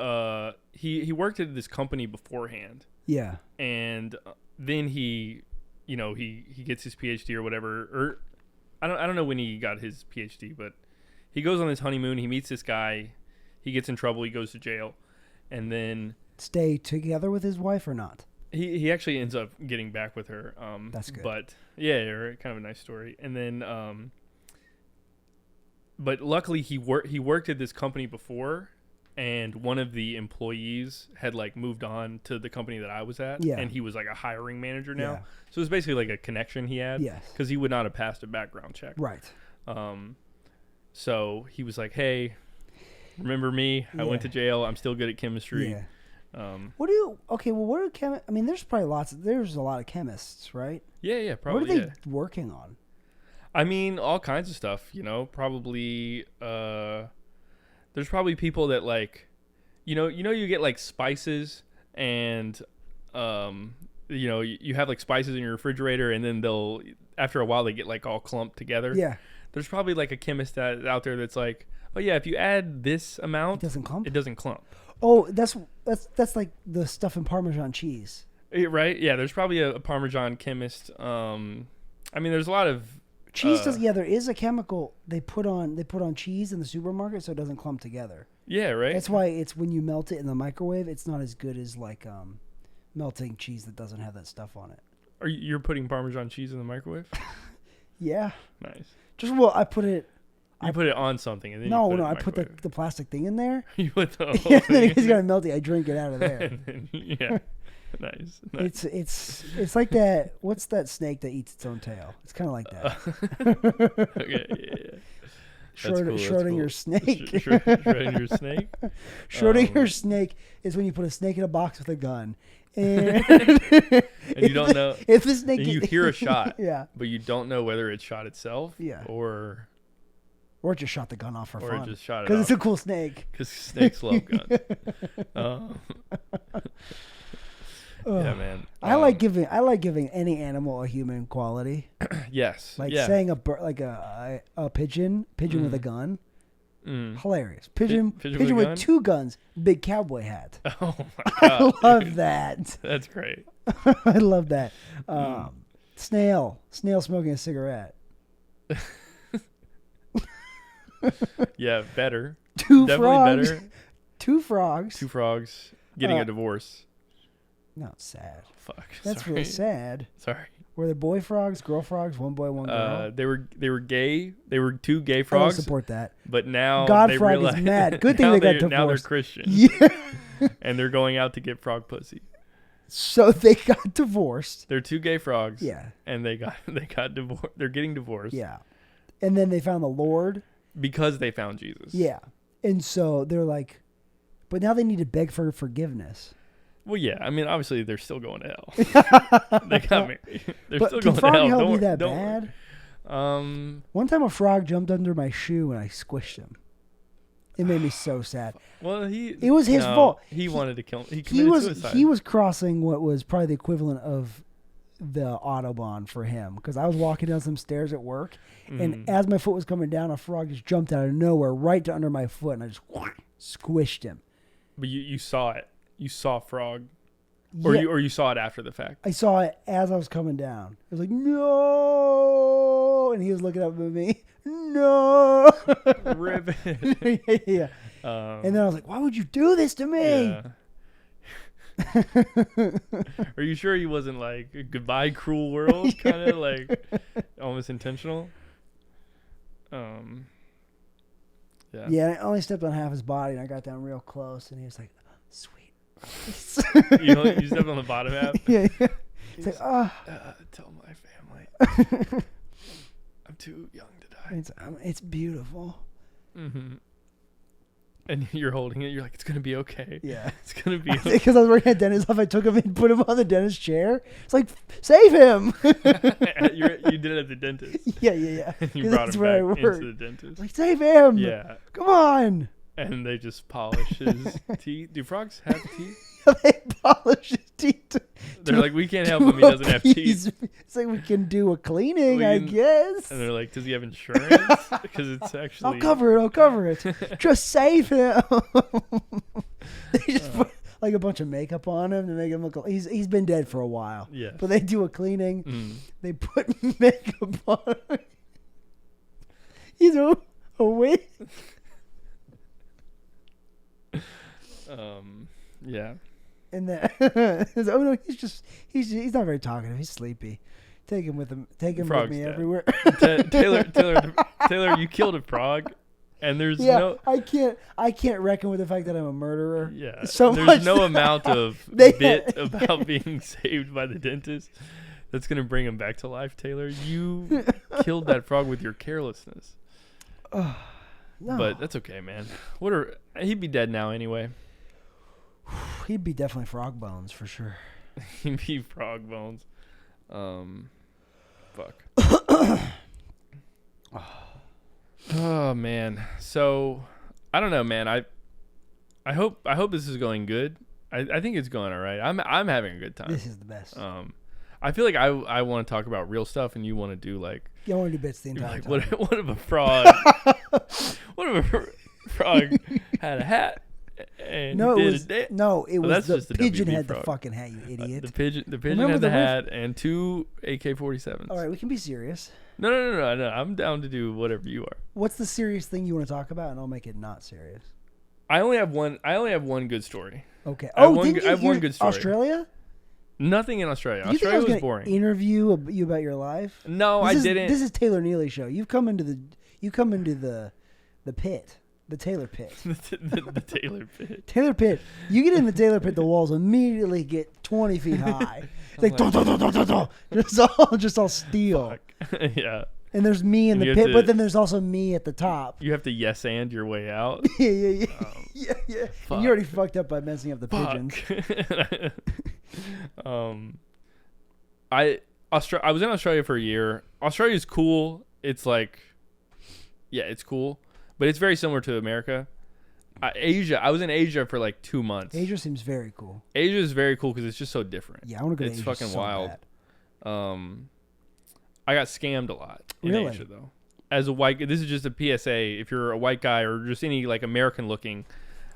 he worked at this company beforehand. Yeah. And then he gets his PhD or whatever, or I don't know when he got his PhD, but he goes on this honeymoon, he meets this guy, he gets in trouble, he goes to jail, and then stay together with his wife or not? He actually ends up getting back with her. That's good. But yeah, kind of a nice story. And then but luckily he worked at this company before, and one of the employees had like moved on to the company that I was at, and he was like a hiring manager now. So it was basically like a connection he had, because he would not have passed a background check. Right. So he was like, hey, remember me? I went to jail. I'm still good at chemistry. Yeah. What do I mean, there's probably there's a lot of chemists, right? Yeah, probably. What are they working on? I mean, all kinds of stuff, probably, there's probably people that like, you get like spices and, you have like spices in your refrigerator, and then after a while they get like all clumped together. Yeah. There's probably like a chemist out there that's like, oh yeah, if you add this amount, it doesn't clump. Oh, that's like the stuff in Parmesan cheese. Right? Yeah, there's probably a Parmesan chemist. I mean, there's a lot of cheese there is a chemical they put on cheese in the supermarket so it doesn't clump together. Yeah, right. That's why it's when you melt it in the microwave, it's not as good as like melting cheese that doesn't have that stuff on it. You're putting Parmesan cheese in the microwave? Yeah. Nice. I put it. You put it on something, and then I put the plastic thing in there. You put the whole and thing then it's gonna melt it. I drink it out of there. Yeah, nice. It's like that. What's that snake that eats its own tail? It's kind of like that. Okay, yeah. Schrodinger's snake. Schrodinger's snake. Schrodinger's snake is when you put a snake in a box with a gun. And you don't know if the snake. And you hear a shot, but you don't know whether it shot itself, or it just shot the gun off for fun. Or it just shot it because it's a cool snake. Because snakes love guns. Yeah, man. I like giving any animal a human quality. Yes. Like saying a pigeon with a gun. Hilarious. Pigeon with two guns, big cowboy hat. Oh my god! I love that. That's great. I love that. Snail smoking a cigarette. Yeah, better. Definitely better. Two frogs getting a divorce. No, it's sad. Fuck. That's really sad. Sorry. Were they boy frogs, girl frogs, one boy, one girl? They were gay. They were two gay frogs. I don't support that. But now God they frog realize, is mad. Good thing they got divorced. Now they're Christian. Yeah. And they're going out to get frog pussy. So they got divorced. They're two gay frogs. Yeah. And they got divorced. They're getting divorced. Yeah. And then they found the Lord. Because they found Jesus. Yeah. And so they're like, but now they need to beg for forgiveness. Well, yeah. I mean, obviously, they're still going to hell. They got married. They're still going to hell. Can frog be that bad? Worry. One time a frog jumped under my shoe and I squished him. It made me so sad. Well, it was his fault. He wanted to kill him. He committed suicide. He was crossing what was probably the equivalent of the Autobahn for him, because I was walking down some stairs at work, and as my foot was coming down, a frog just jumped out of nowhere right to under my foot, and I just squished him. But you saw it. You saw frog, or you saw it after the fact. I saw it as I was coming down. I was like, no, and he was looking up at me. No, ribbit. Yeah. And then I was like, why would you do this to me? Yeah. Are you sure he wasn't like goodbye cruel world, kind of like almost intentional? Yeah. Yeah, I only stepped on half his body, and I got down real close, and he was like, "Sweet." You stepped on the bottom half. Yeah. It's like, tell my family I'm too young to die. It's beautiful. Mm-hmm. And you're holding it. You're like, it's gonna be okay. Yeah, it's gonna be okay. Because I was working at dentist office. I took him and put him on the dentist chair. It's like, save him. You did it at the dentist. Yeah. You brought him back into the dentist. Like, save him. Yeah. Come on. And they just polish his teeth. Do frogs have teeth? They polish his teeth. They're like, we can't help him. He doesn't have teeth. It's like, we can do a cleaning, I guess. And they're like, does he have insurance? Because it's actually... I'll cover it. Just save him. They just put like a bunch of makeup on him to make him look... He's been dead for a while. Yeah. But they do a cleaning. They put makeup on him. He's awake. Yeah. And then, oh no, he's not very talkative. He's sleepy. Take him with him. Take him Frog's with me dead. everywhere. Taylor, you killed a frog, and there's no. I can't reckon with the fact that I'm a murderer. Yeah. So there's much no amount of bit about being saved by the dentist that's gonna bring him back to life. Taylor, you killed that frog with your carelessness. No. But that's okay, man. He'd be dead now anyway. He'd be definitely frog bones for sure. He'd be frog bones. Fuck. Oh man. So I don't know, man. I hope this is going good. I think it's going all right. I'm having a good time. This is the best. I feel like I want to talk about real stuff, and you want to do like. Yeah, I want to do bits the entire time. What if a frog? What if a frog had a hat? And it was the pigeon had the fucking hat, you idiot. The pigeon had the hat and 2 AK-47s. All right, we can be serious. No. I'm down to do whatever you are. What's the serious thing you want to talk about, and I'll make it not serious. I only have one good story. Okay. I have one good story. Australia? Nothing in Australia. Do you Australia think I was boring. Interview you about your life? No, I didn't. This is Taylor Neely's show. You come into the pit. The Taylor pit. the Taylor pit. Taylor pit. You get in the Taylor pit, the walls immediately get 20 feet high. It's like, just all steel. Yeah. And there's me in the pit, but then there's also me at the top. You have to yes and your way out. Yeah. And you already fucked up by messing up the pigeons. I was in Australia for a year. Australia's cool. It's like, yeah, it's cool. But it's very similar to America. Asia. I was in Asia for like 2 months. Asia seems very cool. Asia is very cool because it's just so different. Yeah, I want to go to Asia. It's fucking so wild. Bad. I got scammed a lot in Asia though. As a white, this is just a PSA. If you're a white guy or just any like American looking,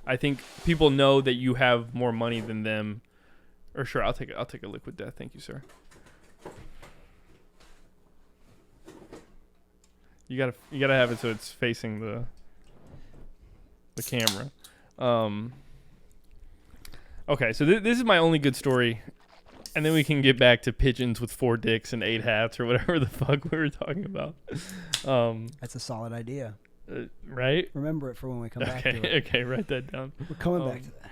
I think people know that you have more money than them. Or sure, I'll take a liquid death. Thank you, sir. You gotta have it so it's facing the camera. Okay, so this is my only good story, and then we can get back to pigeons with 4 dicks and 8 hats or whatever the fuck we were talking about. That's a solid idea. Right? Remember it for when we come back to it. Okay, write that down. We're coming back to that.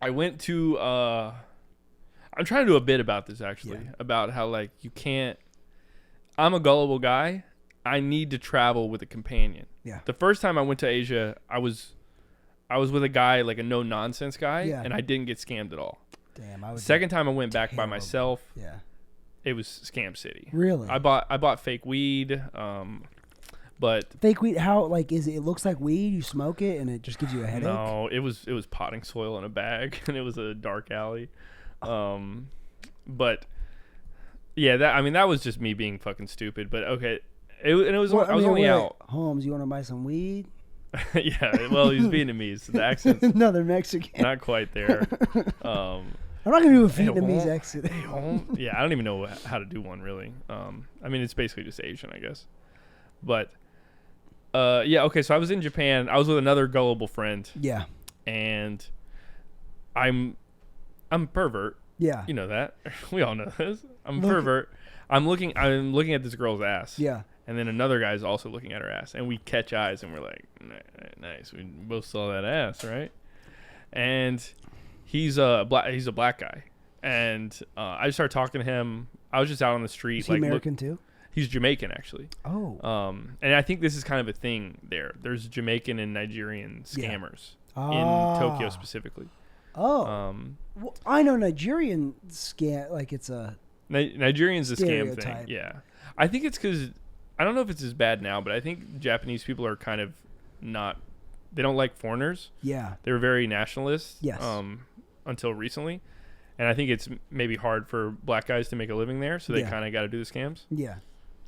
I went to. I'm trying to do a bit about this actually, about how like you can't. I'm a gullible guy. I need to travel with a companion. Yeah. The first time I went to Asia, I was with a guy, like a no nonsense guy, and I didn't get scammed at all. Damn. Second time I went back by myself. Yeah. It was Scam City. Really? I bought fake weed. But fake weed, how like is it? It looks like weed. You smoke it and it just gives you a headache. No, it was potting soil in a bag, and it was a dark alley. But yeah, that was just me being fucking stupid. But okay, I was only out. Holmes, you want to buy some weed? Yeah, well, he's Vietnamese. So the accent's no, they're Mexican. Not quite there. I'm not gonna do a Vietnamese accent. Yeah, I don't even know how to do one really. I mean, it's basically just Asian, I guess. But yeah, okay. So I was in Japan. I was with another gullible friend. Yeah. And I'm a pervert. Yeah. You know that. We all know this. I'm a pervert. I'm looking at this girl's ass. Yeah. And then another guy's also looking at her ass, and we catch eyes, and we're like, nice. We both saw that ass, right? And he's a black guy, and I started talking to him. I was just out on the street. Is he American too? He's Jamaican, actually. Oh. And I think this is kind of a thing there. There's Jamaican and Nigerian scammers in Tokyo specifically. Oh. Well, I know Nigerian scam, like it's a Nigerian's a scam thing. stereotype. Yeah. I think it's because, I don't know if it's as bad now, but I think Japanese people are kind of not, they don't like foreigners. Yeah. They were very nationalist. Yes. Until recently. And I think it's maybe hard for black guys to make a living there, so they kind of got to do the scams. Yeah.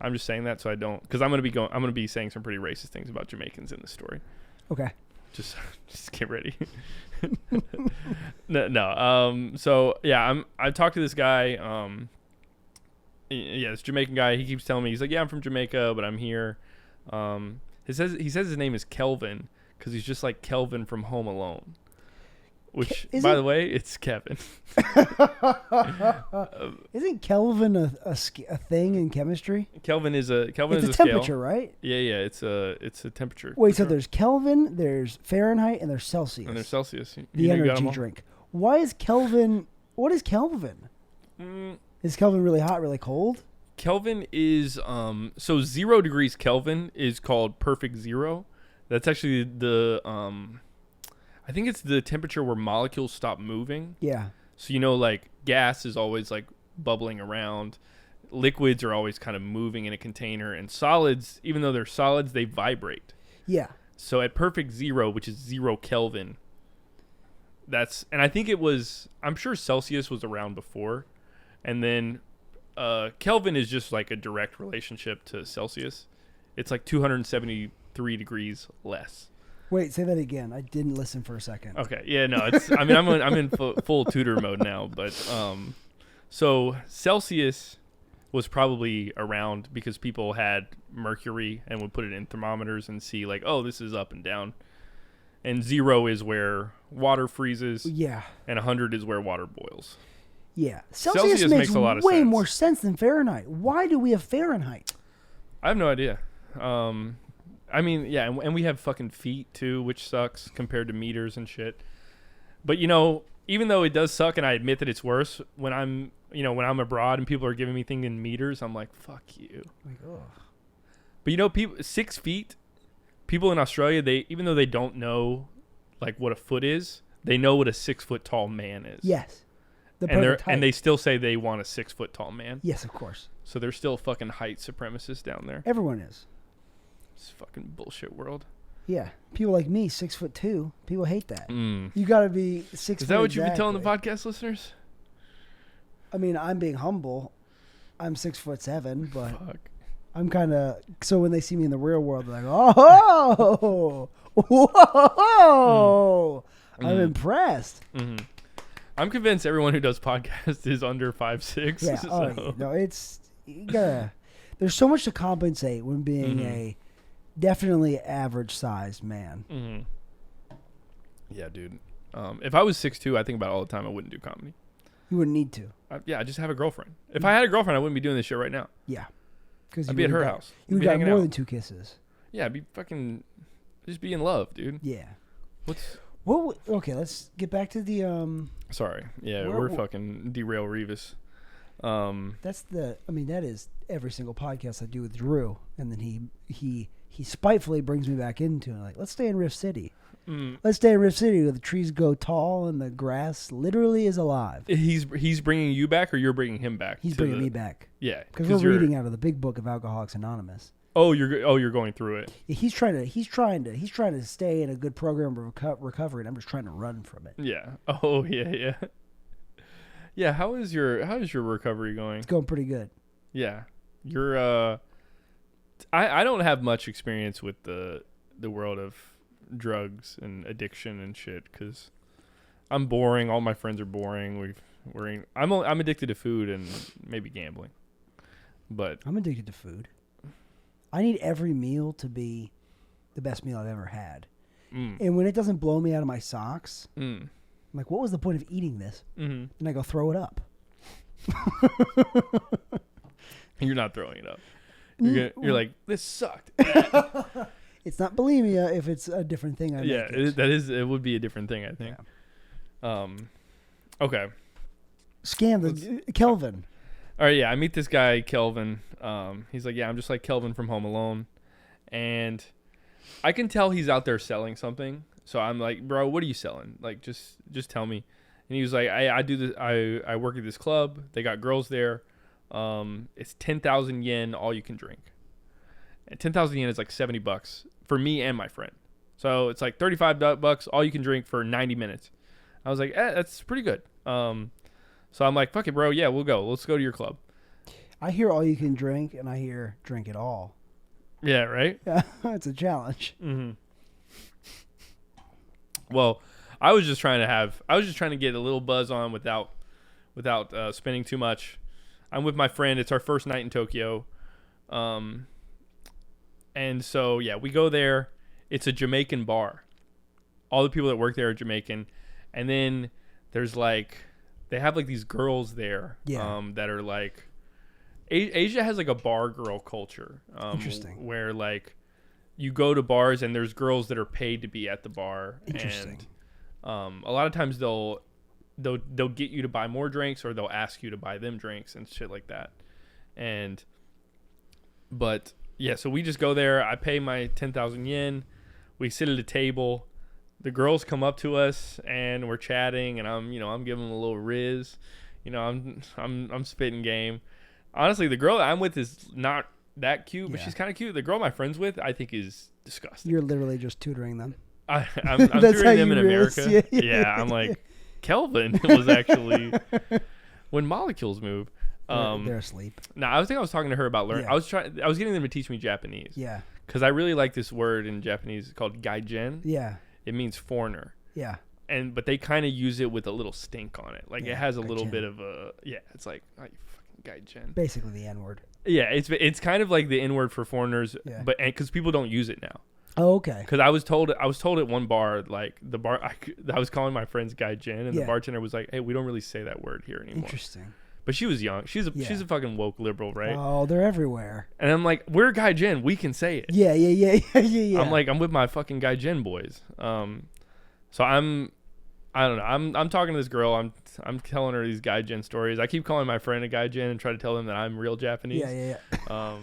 I'm just saying that so I don't, because I'm going to be saying some pretty racist things about Jamaicans in this story. Okay. Just get ready. No. So yeah, I talked to this guy. This Jamaican guy. He keeps telling me, he's like, yeah, I'm from Jamaica, but I'm here. He says his name is Kelvin because he's just like Kelvin from Home Alone. Which, by the way, it's Kevin. Isn't Kelvin a thing in chemistry? Kelvin is a temperature, scale. right? Yeah. It's a temperature. Wait, so there's Kelvin, there's Fahrenheit, and there's Celsius. And there's Celsius. The energy drink. Why is Kelvin? What is Kelvin? Is Kelvin really hot, really cold? Kelvin is so 0 degrees Kelvin is called perfect zero. That's actually the I think it's the temperature where molecules stop moving. Yeah. So like gas is always like bubbling around. Liquids are always kind of moving in a container, and solids, even though they're solids, they vibrate. Yeah. So at perfect zero, which is 0 Kelvin, and I think I'm sure Celsius was around before, and then Kelvin is just like a direct relationship to Celsius. It's like 273 degrees less. Wait, say that again. I didn't listen for a second. Okay. Yeah, no, it's, I mean, I'm in full tutor mode now, but, so Celsius was probably around because people had mercury and would put it in thermometers and see like, oh, this is up and down. And 0 is where water freezes. Yeah. And 100 is where water boils. Yeah. Celsius makes a lot of way sense. more sense than Fahrenheit. Why do we have Fahrenheit? I have no idea. I mean, yeah, and we have fucking feet too, which sucks compared to meters and shit. But even though it does suck, and I admit that it's worse when I'm abroad and people are giving me things in meters, I'm like, fuck you. Like, ugh. But people 6 feet, people in Australia, even though they don't know like what a foot is, they know what a 6 foot tall man is. Yes. And they still say they want a 6 foot tall man. Yes, of course. So they're still fucking height supremacists down there. Everyone is. It's fucking bullshit world. Yeah, people like me, 6'2", people hate that. You got to be 6 foot. Is that what you've been exactly. telling the podcast listeners? I mean, I'm being humble. I'm 6'7", but Fuck. I'm kind of, so when they see me in the real world, they're like, oh, whoa, I'm impressed. Mm-hmm. I'm convinced everyone who does podcasts is under 5'6". Yeah, So. No, there's so much to compensate when being a definitely average sized man. Mm-hmm. Yeah, dude. If I was 6'2", I think about it all the time. I wouldn't do comedy. You wouldn't need to. I just have a girlfriend. If I had a girlfriend, I wouldn't be doing this shit right now. Yeah. Because I'd be at her house. You would got more than 2 kisses. Yeah, I'd be fucking, just be in love, dude. Yeah. Okay, let's get back to the Sorry. Yeah, we're fucking derail Revis. That is every single podcast I do with Drew, and then he spitefully brings me back into it. Like, let's stay in Rift City. Let's stay in Rift City where the trees go tall and the grass literally is alive. He's bringing you back, or you're bringing him back? He's bringing me back. Yeah, because we're reading out of the big book of Alcoholics Anonymous. Oh, you're going through it. Yeah, he's trying to stay in a good program of recovery, and I'm just trying to run from it. Yeah. Oh yeah. Yeah. How is your recovery going? It's going pretty good. Yeah. You're I don't have much experience with the world of drugs and addiction and shit because I'm boring. All my friends are boring. I'm addicted to food and maybe gambling. But I'm addicted to food. I need every meal to be the best meal I've ever had. And when it doesn't blow me out of my socks, I'm like, what was the point of eating this? Mm-hmm. And I go, throw it up. You're not throwing it up. You're like, this sucked. It's not bulimia if it's a different thing. It would be a different thing, I think. Yeah. Okay. Kelvin. All right, yeah, I meet this guy, Kelvin. He's like, yeah, I'm just like Kelvin from Home Alone. And I can tell he's out there selling something. So I'm like, bro, what are you selling? Like, just tell me. And he was like, I do this. I work at this club. They got girls there. It's 10,000 yen, all you can drink. And 10,000 yen is like $70 for me and my friend. So it's like $35 all you can drink for 90 minutes. I was like, that's pretty good. So I'm like, fuck it, bro. Yeah, we'll go. Let's go to your club. I hear all you can drink, and I hear drink it all. Yeah, right? Yeah, it's a challenge. Mm-hmm. Well, I was just trying to get a little buzz on without spending too much. I'm with my friend. It's our first night in Tokyo. And so, yeah, we go there. It's a Jamaican bar. All the people that work there are Jamaican. And then there's like, they have like these girls there that are like, Asia has like a bar girl culture. Interesting. Where like you go to bars and there's girls that are paid to be at the bar. Interesting. And a lot of times they'll get you to buy more drinks, or they'll ask you to buy them drinks and shit like that. But yeah, so we just go there. I pay my 10,000 yen. We sit at a table. The girls come up to us and we're chatting, and I'm giving them a little riz. I'm spitting game. Honestly, the girl that I'm with is not that cute, but she's kind of cute. The girl my friend's with, I think, is disgusting. You're literally just tutoring them. I'm tutoring them in America. Yeah, I'm like, Kelvin was actually when molecules move. They're asleep. No, I was talking to her about learning. Yeah. I was getting them to teach me Japanese. Yeah. Because I really like this word in Japanese called gaijin. Yeah. It means foreigner. Yeah. But they kind of use it with a little stink on it. Like it has a little bit of a it's like, oh, you fucking gaijin. Basically the N-word. Yeah, it's kind of like the N-word for foreigners, yeah. but because people don't use it now. Oh, okay. Because I was told at one bar, like the bar, I was calling my friend's gaijin, and the bartender was like, "Hey, we don't really say that word here anymore." Interesting. But she was young. She's a fucking woke liberal, right? Oh, they're everywhere. And I'm like, we're gaijin. We can say it. Yeah. I'm like, I'm with my fucking gaijin boys. So I don't know. I'm talking to this girl. I'm telling her these gaijin stories. I keep calling my friend a gaijin and try to tell them that I'm real Japanese. Yeah.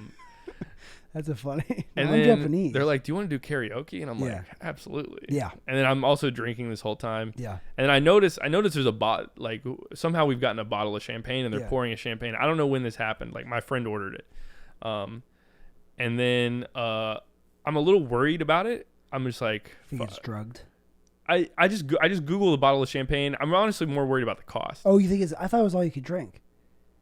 That's a funny. And I'm then Japanese. They're like, "Do you want to do karaoke?" And I'm like, "Absolutely." Yeah. And then I'm also drinking this whole time. Yeah. And then I notice there's a like somehow we've gotten a bottle of champagne and they're pouring a champagne. I don't know when this happened. Like my friend ordered it. And then I'm a little worried about it. I'm just like, I think it's drugged. I just Googled a bottle of champagne. I'm honestly more worried about the cost. Oh, you think it's? I thought it was all you could drink.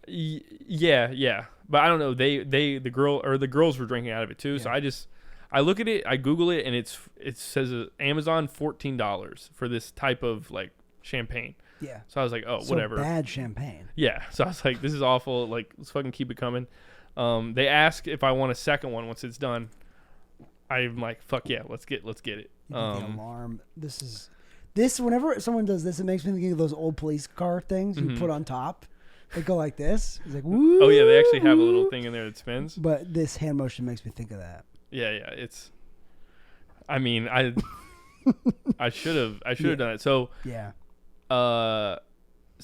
Yeah. But I don't know. The girls were drinking out of it too. Yeah. So I look at it, I Google it, and it says Amazon $14 for this type of like champagne. Yeah. So I was like, oh, whatever. Bad champagne. Yeah. So I was like, this is awful. Like, let's fucking keep it coming. They ask if I want a second one once it's done. I'm like, fuck yeah, let's get it. The alarm. This whenever someone does this, it makes me think of those old police car things you put on top. They go like this. It's like, woo. Oh yeah, they actually have a little thing in there that spins. But this hand motion makes me think of that. Yeah. It's. I mean, I should have done it. So yeah.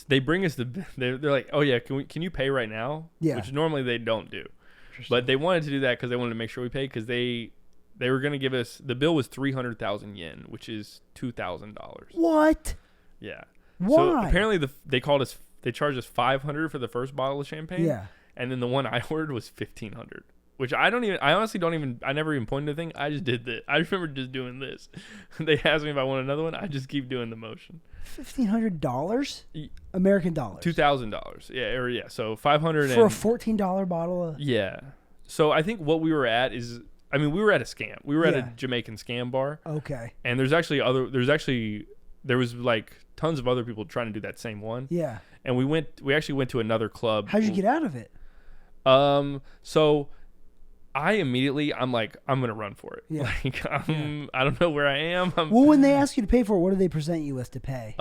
They bring us they're like, oh yeah, can you pay right now? Yeah. Which normally they don't do, but they wanted to do that because they wanted to make sure we paid because they were gonna give us the bill was 300,000 yen, which is $2,000. What? Yeah. Why? So apparently they charged us 500 for the first bottle of champagne. Yeah. And then the one I ordered was 1,500, which I never even pointed anything. I just did this. I remember just doing this. They asked me if I want another one. I just keep doing the motion. $1,500 American dollars. $2,000. Yeah. So 500 for a $14 bottle of. Yeah. So I think what we were at is, I mean, we were at a scam. We were at a Jamaican scam bar. Okay. And there was like tons of other people trying to do that same one. Yeah. And we actually went to another club. How'd you get out of it? So I'm like, I'm gonna run for it. Yeah. Like, I don't know where I am. Well, when they ask you to pay for it, what do they present you with to pay?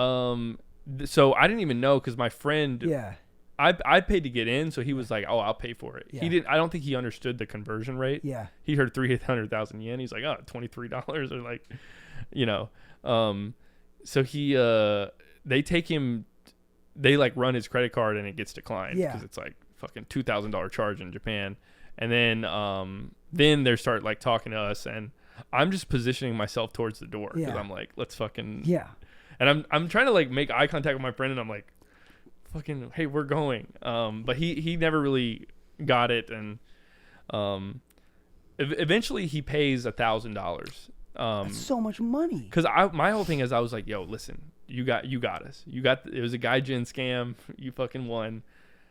So I didn't even know because my friend. Yeah. I paid to get in, so he was like, "Oh, I'll pay for it." Yeah. He didn't. I don't think he understood the conversion rate. Yeah. He heard 300,000 yen. He's like, "Oh, $23," or like, you know. So they take him. They like run his credit card and it gets declined because it's like fucking $2,000 charge in Japan, and then they start like talking to us, and I'm just positioning myself towards the door because I'm like, let's fucking and I'm trying to like make eye contact with my friend, and I'm like, fucking, hey, we're going. But he never really got it, and eventually he pays $1,000. That's so much money. Because my whole thing is, I was like, yo, listen, you got us. It was a gaijin scam. You fucking won.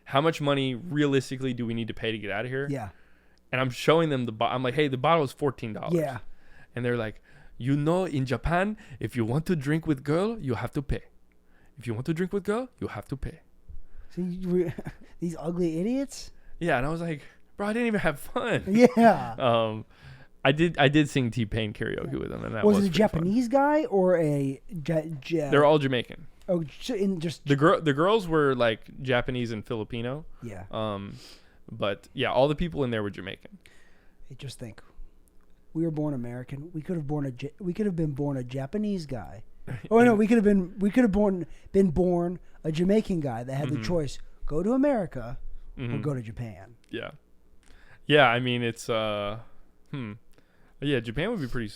How much money realistically do we need to pay to get out of here? Yeah. And I'm showing them I'm like, hey, the bottle is $14. Yeah. And they're like, in Japan, if you want to drink with girl, you have to pay. If you want to drink with girl, you have to pay. So these ugly idiots? Yeah, and I was like, bro, I didn't even have fun. Yeah. I did sing T-Pain karaoke with them, and that was it a Japanese guy or a? They're all Jamaican. Oh, just the girls were like Japanese and Filipino. Yeah. But yeah, all the people in there were Jamaican. Hey, just think, we were born American. We could have been born a Japanese guy. Oh no, we could have been born a Jamaican guy that had the choice: go to America or go to Japan. Yeah. Yeah, I mean it's yeah, Japan would be pretty.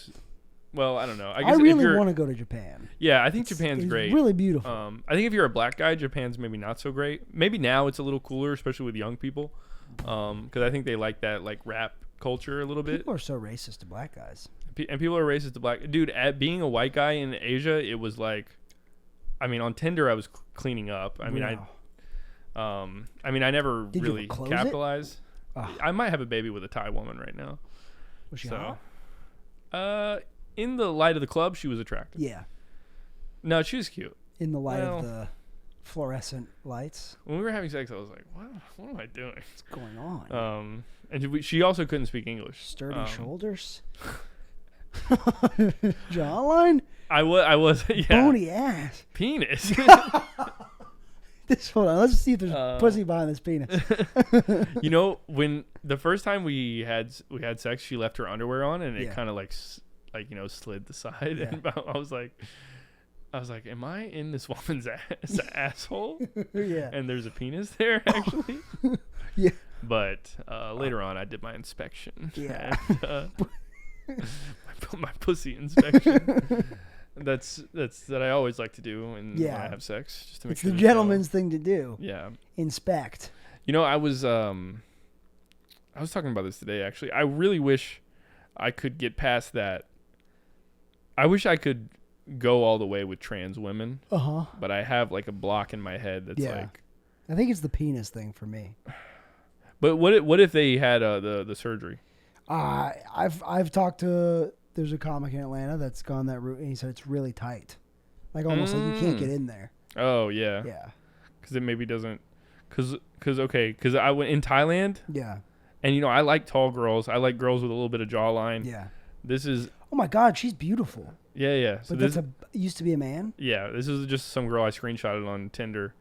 Well, I don't know. I guess I really want to go to Japan. Yeah, I think Japan's great. Really beautiful. I think if you're a black guy, Japan's maybe not so great. Maybe now it's a little cooler, especially with young people, because I think they like that like rap culture a little bit. People are so racist to black guys. And people are racist to black. Dude, being a white guy in Asia, it was like, I mean, on Tinder I was cleaning up. I mean, I never Did really capitalized. I might have a baby with a Thai woman right now. Was she hot? In the light of the club, she was attractive. Yeah. No, she was cute. In the light of the fluorescent lights. When we were having sex, I was like, what am I doing? What's going on? And she also couldn't speak English. Sturdy shoulders. Jawline. I was. Yeah. Bony ass. Penis. Hold on. Let's see if there's pussy behind this penis. You know, when the first time we had sex, she left her underwear on, and it kind of like slid the side, and I was like, am I in this woman's asshole? Yeah. And there's a penis there, actually. Yeah. But later on, I did my inspection. Yeah. And, my pussy inspection. That's that I always like to do when I have sex, just to make it's sure the gentleman's thing to do. Yeah. Inspect. You know, I was talking about this today, actually. I really wish I could get past that. I wish I could go all the way with trans women. Uh-huh. But I have like a block in my head that's like, I think it's the penis thing for me. But what if they had the surgery? I've talked to, there's a comic in Atlanta that's gone that route, and he said it's really tight, like almost like you can't get in there. Oh yeah. Yeah. Because it maybe doesn't. Because I went in Thailand. Yeah. And you know, I like tall girls. I like girls with a little bit of jawline. Yeah. This is. Oh my God, she's beautiful. Yeah. So but that's used to be a man. Yeah, this is just some girl I screenshotted on Tinder.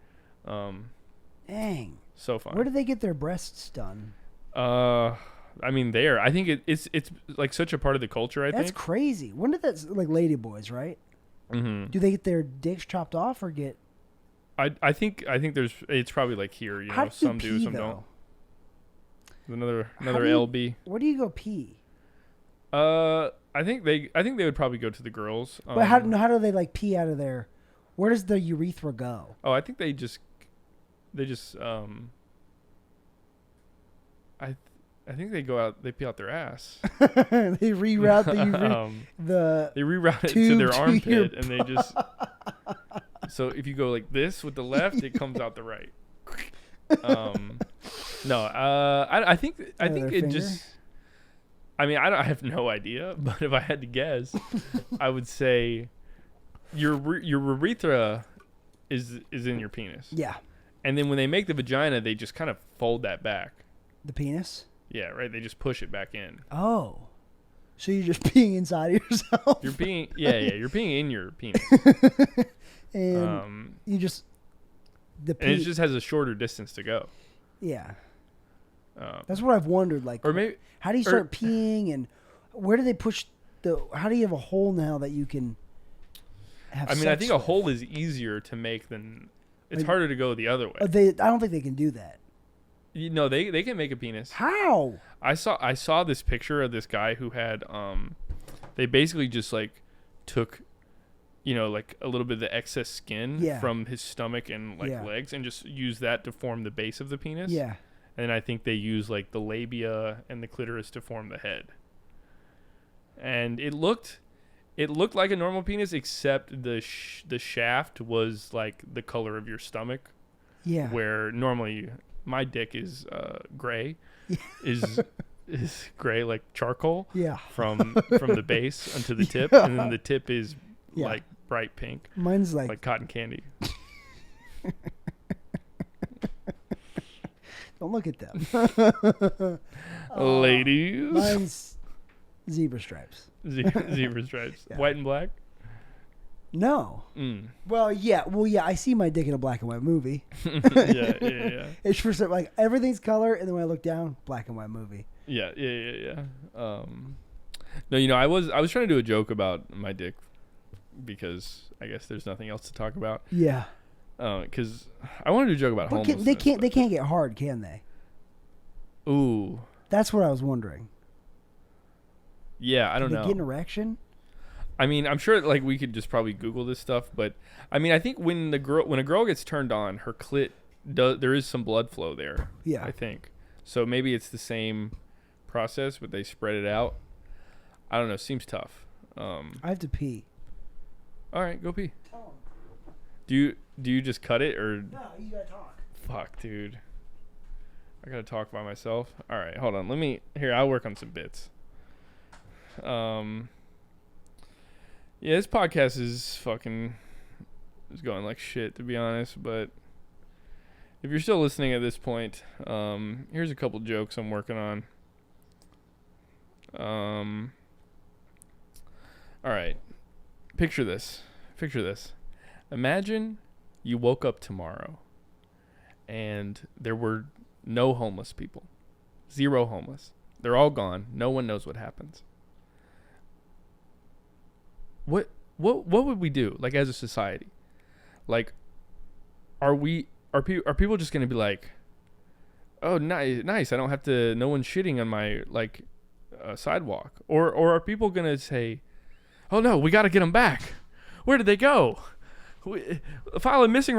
Dang. So fun. Where did they get their breasts done? I mean, there. I think it's like such a part of the culture. That's crazy. When did that, like, ladyboys, right? Mm-hmm. Do they get their dicks chopped off or get? I think it's probably like here. You know, some do, some don't. Another LB. Where do you go pee? I think they would probably go to the girls. But how do they like pee out of there? Where does the urethra go? Oh, I think they just I think they go out. They pee out their ass. They reroute they reroute it to their armpit, and they just. So if you go like this with the left, it comes out the right. No, I think it finger? just. I mean, I have no idea, but if I had to guess, I would say your urethra is in your penis. Yeah. And then when they make the vagina, they just kind of fold that back. The penis? Yeah, right. They just push it back in. Oh. So you're just peeing inside of yourself? You're peeing, you're peeing in your penis. And you just... and it just has a shorter distance to go. Yeah. That's what I've wondered. Like, or maybe, how do you start peeing, and where do they push how do you have a hole now that you can have I mean, sex I think with? a hole is easier to make than... It's Like, harder to go the other way. I don't think they can do that. They can make a penis. How? I saw this picture of this guy who had they basically just like took like a little bit of the excess skin from his stomach and legs and just used that to form the base of the penis. Yeah. And I think they use like the labia and the clitoris to form the head. And it looked like a normal penis, except the shaft was like the color of your stomach. Yeah. Where normally my dick is gray, is gray like charcoal. Yeah. From the base onto the tip, and then the tip is like bright pink. Mine's like cotton candy. Don't look at them. Ladies. Mine's zebra stripes. Zebra stripes. Yeah. White and black? No. Well, yeah. I see my dick in a black and white movie. Yeah. It's for like everything's color, and then when I look down, black and white movie. Yeah. No, I was trying to do a joke about my dick because I guess there's nothing else to talk about. Yeah. Because I wanted to joke about homelessness. They can't get hard, can they? Ooh. That's what I was wondering. Yeah, I don't know. Get an erection? I mean, I'm sure like we could just probably Google this stuff, but I mean, I think when a girl gets turned on, her clit there is some blood flow there. Yeah. I think. So maybe it's the same process, but they spread it out. I don't know. Seems tough. I have to pee. All right, go pee. Do you just cut it or? No, you gotta talk. Fuck, dude. I gotta talk by myself. All right, hold on. I'll work on some bits. Yeah, this podcast is going like shit, to be honest, but if you're still listening at this point, here's a couple jokes I'm working on. All right. Picture this. Imagine you woke up tomorrow and there were no homeless people. 0 homeless. They're all gone. No one knows what happens. What would we do, like, as a society? Like, are people just gonna be like, oh, nice, I don't have to, no one's shitting on my sidewalk, or are people gonna say, oh no, we got to get them back? Where did they go? File a missing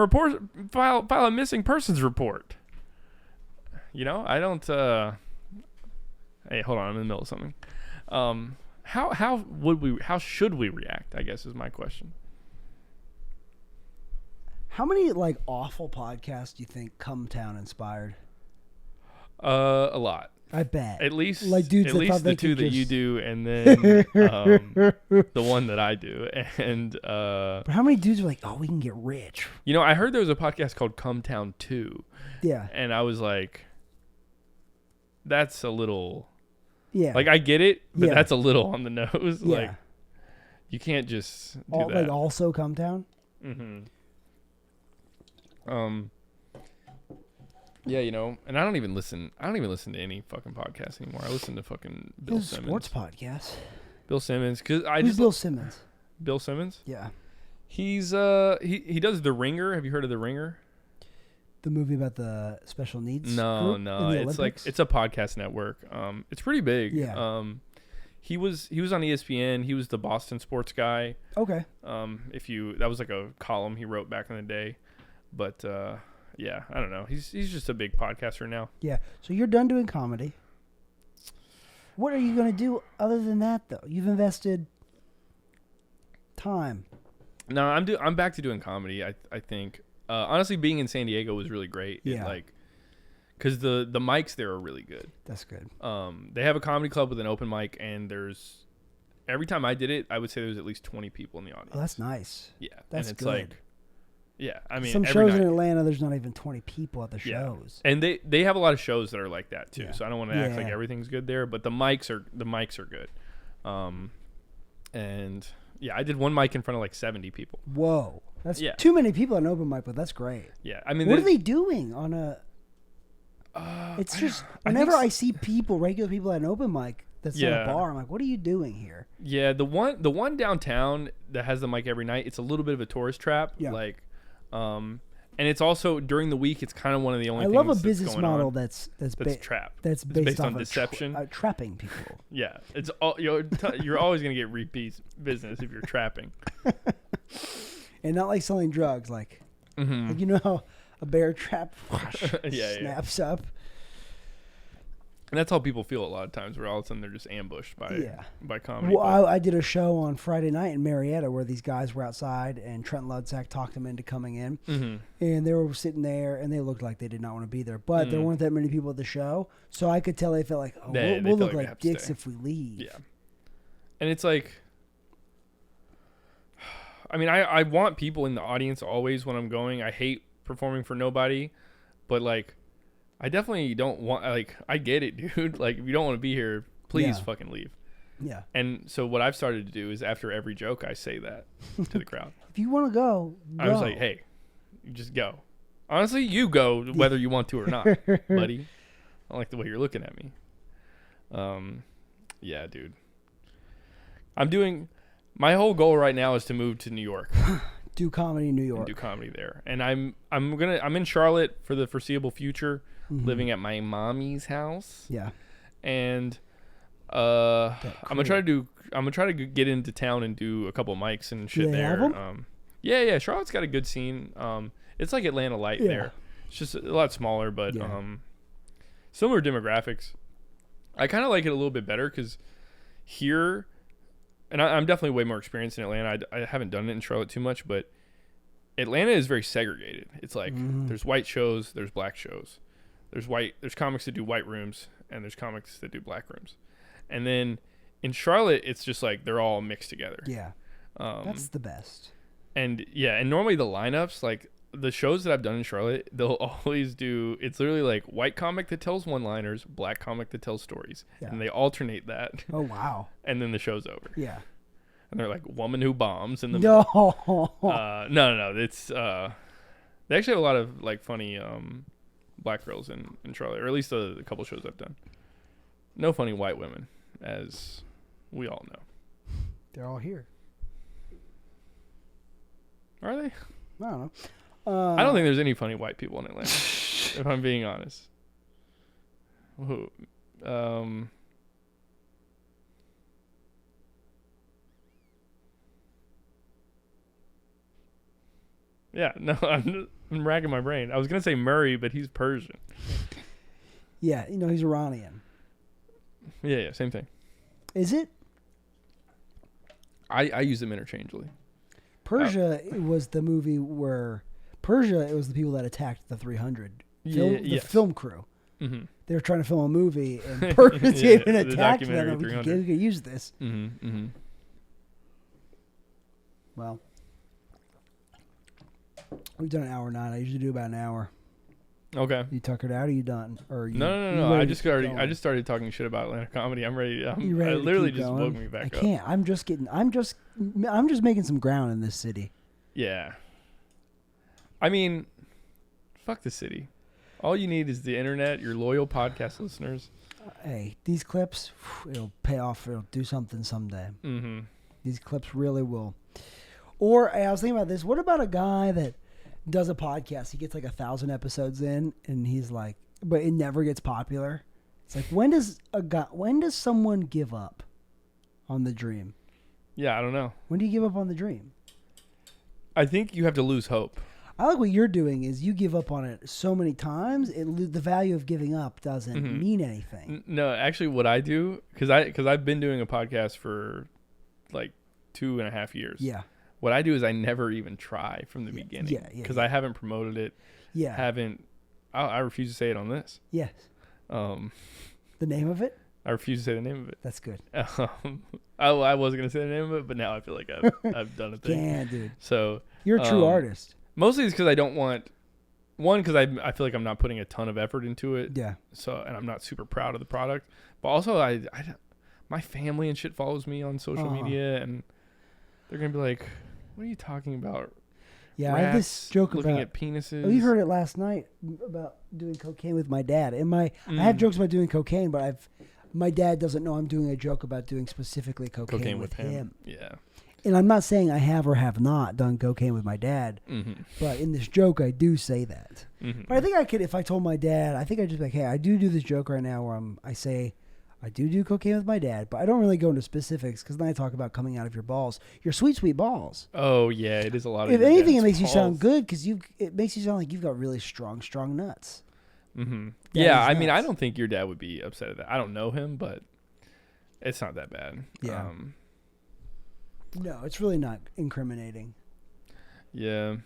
persons report. I don't. Hey, hold on, I'm in the middle of something. How should we react, I guess, is my question. How many awful podcasts do you think Cumtown inspired? A lot. I bet. At least dudes at least the two that you do, and then the one that I do. And but how many dudes are like, oh, we can get rich? I heard there was a podcast called Cumtown 2. Yeah. And I was like, that's a little. Yeah. I get it, but that's a little on the nose. Yeah. You can't just do that. Also Cumtown? Mm-hmm. Yeah, and I don't even listen to any fucking podcasts anymore. I listen to fucking Bill Simmons. Sports podcast. Bill Simmons, Who's Bill Simmons? Bill Simmons? Yeah. He's he does The Ringer. Have you heard of The Ringer? The movie about the special needs? No. Olympics? It's a podcast network. It's pretty big. Yeah. He was on ESPN. He was the Boston sports guy. Okay. That was like a column he wrote back in the day. But yeah, I don't know. He's just a big podcaster now. Yeah. So you're done doing comedy. What are you going to do other than that, though? You've invested time. No, I'm back to doing comedy. I think honestly, being in San Diego was really great. Yeah. Because the mics there are really good. That's good. They have a comedy club with an open mic, and every time I did it, I would say there was at least 20 people in the audience. Oh, that's nice. Yeah. That's and it's good. Yeah, I mean, some every shows night. in Atlanta, there's not even 20 people at the shows. And they have a lot of shows that are like that too. Yeah. So I don't want to act like everything's good there, but the mics are good. And yeah, I did one mic in front of like 70 people. Whoa, that's too many people on open mic, but that's great. Yeah, I mean, what are they doing on a? It's just whenever I see regular people at an open mic that's at a bar, I'm like, what are you doing here? Yeah, the one downtown that has the mic every night, it's a little bit of a tourist trap. Yeah. Like, and it's also during the week. It's kind of one of the only. I things love a that's business going model on that's trap. That's it's based on off deception. Trapping people. Yeah, it's all you're always gonna get repeat business if you're trapping. And not like selling drugs, like you know how a bear trap snaps up. And that's how people feel a lot of times, where all of a sudden they're just ambushed by comedy. Well, I did a show on Friday night in Marietta where these guys were outside, and Trent Ludzak talked them into coming in. And they were sitting there, and they looked like they did not want to be there. But there weren't that many people at the show, so I could tell they felt like, we'll look like dicks if we leave. Yeah. And it's like, I mean, I want people in the audience always when I'm going. I hate performing for nobody, but like, I definitely don't want, like, I get it, dude. Like, if you don't want to be here, please fucking leave. Yeah. And so what I've started to do is after every joke, I say that to the crowd. If you want to go. I was like, hey, you just go. Honestly, you go whether you want to or not, buddy. I don't like the way you're looking at me. Yeah, dude. My whole goal right now is to move to New York. Do comedy in New York. Do comedy there. And I'm in Charlotte for the foreseeable future, living at my mommy's house. Yeah. And I'm gonna try to get into town and do a couple mics and shit there. Yeah. Charlotte's got a good scene. It's like Atlanta light there. It's just a lot smaller, but similar demographics. I kind of like it a little bit better because here, and I'm definitely way more experienced in Atlanta. I haven't done it in Charlotte too much, but Atlanta is very segregated. It's like there's white shows, there's black shows. There's comics that do white rooms, and there's comics that do black rooms. And then in Charlotte, it's just like they're all mixed together. Yeah. That's the best. And normally the lineups, like the shows that I've done in Charlotte, they'll always do, it's literally like white comic that tells one-liners, black comic that tells stories. Yeah. And they alternate that. Oh, wow. And then the show's over. Yeah. And they're like, woman who bombs in the No. No. It's they actually have a lot of like funny black girls in Charlotte, or at least a couple shows I've done. No funny white women, as we all know. They're all here. Are they? I don't know. I don't think there's any funny white people in Atlanta, if I'm being honest. Who? Yeah, no, I'm racking my brain. I was going to say Murray, but he's Persian. Yeah, he's Iranian. Yeah, same thing. Is it? I use them interchangeably. Persia was the movie where it was the people that attacked the 300 film crew. Mm-hmm. They were trying to film a movie, and Persia came and attacked them. We could use this. Mm-hmm. Well, we've done an hour 9. I usually do about an hour. Okay. You tuckered out? Or you done? Or No. I just started talking shit about Atlanta comedy. I'm ready. You ready? I literally just going? woke me back up. I can't. I'm just making some ground in this city. Yeah. I mean, fuck the city. All you need is the internet, your loyal podcast listeners. Hey, these clips, it'll pay off. It'll do something someday. Mm-hmm. These clips really will. Or I was thinking about this. What about a guy that does a podcast? He gets like 1,000 episodes in, and he's like, but it never gets popular. It's like, when does someone give up on the dream? Yeah, I don't know. When do you give up on the dream? I think you have to lose hope. I like what you're doing is you give up on it so many times, the value of giving up doesn't mean anything. No, actually what I do, because I've been doing a podcast for like 2.5 years. Yeah. What I do is I never even try from the beginning. Yeah. Because I haven't promoted it. Yeah. I refuse to say it on this. Yes. The name of it? I refuse to say the name of it. That's good. I was going to say the name of it, but now I feel like I've done a thing. Yeah, dude. So you're a true artist. Mostly it's because I don't want. One, because I feel like I'm not putting a ton of effort into it. Yeah. So, and I'm not super proud of the product. But also, my family and shit follows me on social media, and they're gonna be like, "What are you talking about?" Yeah, I have this joke looking about at penises. Oh, you heard it last night about doing cocaine with my dad. And I have jokes about doing cocaine, but my dad doesn't know I'm doing a joke about doing specifically cocaine with him. Yeah. And I'm not saying I have or have not done cocaine with my dad, but in this joke I do say that. But I think I could, if I told my dad, I think I'd just be like, hey, I do this joke right now where I say I do cocaine with my dad, but I don't really go into specifics because then I talk about coming out of your balls, your sweet, sweet balls. Oh yeah, it is a lot of. If anything, it makes you sound good because it makes you sound like you've got really strong nuts. Yeah, I mean, I don't think your dad would be upset at that. I don't know him, but it's not that bad. Yeah. No, it's really not incriminating. Yeah.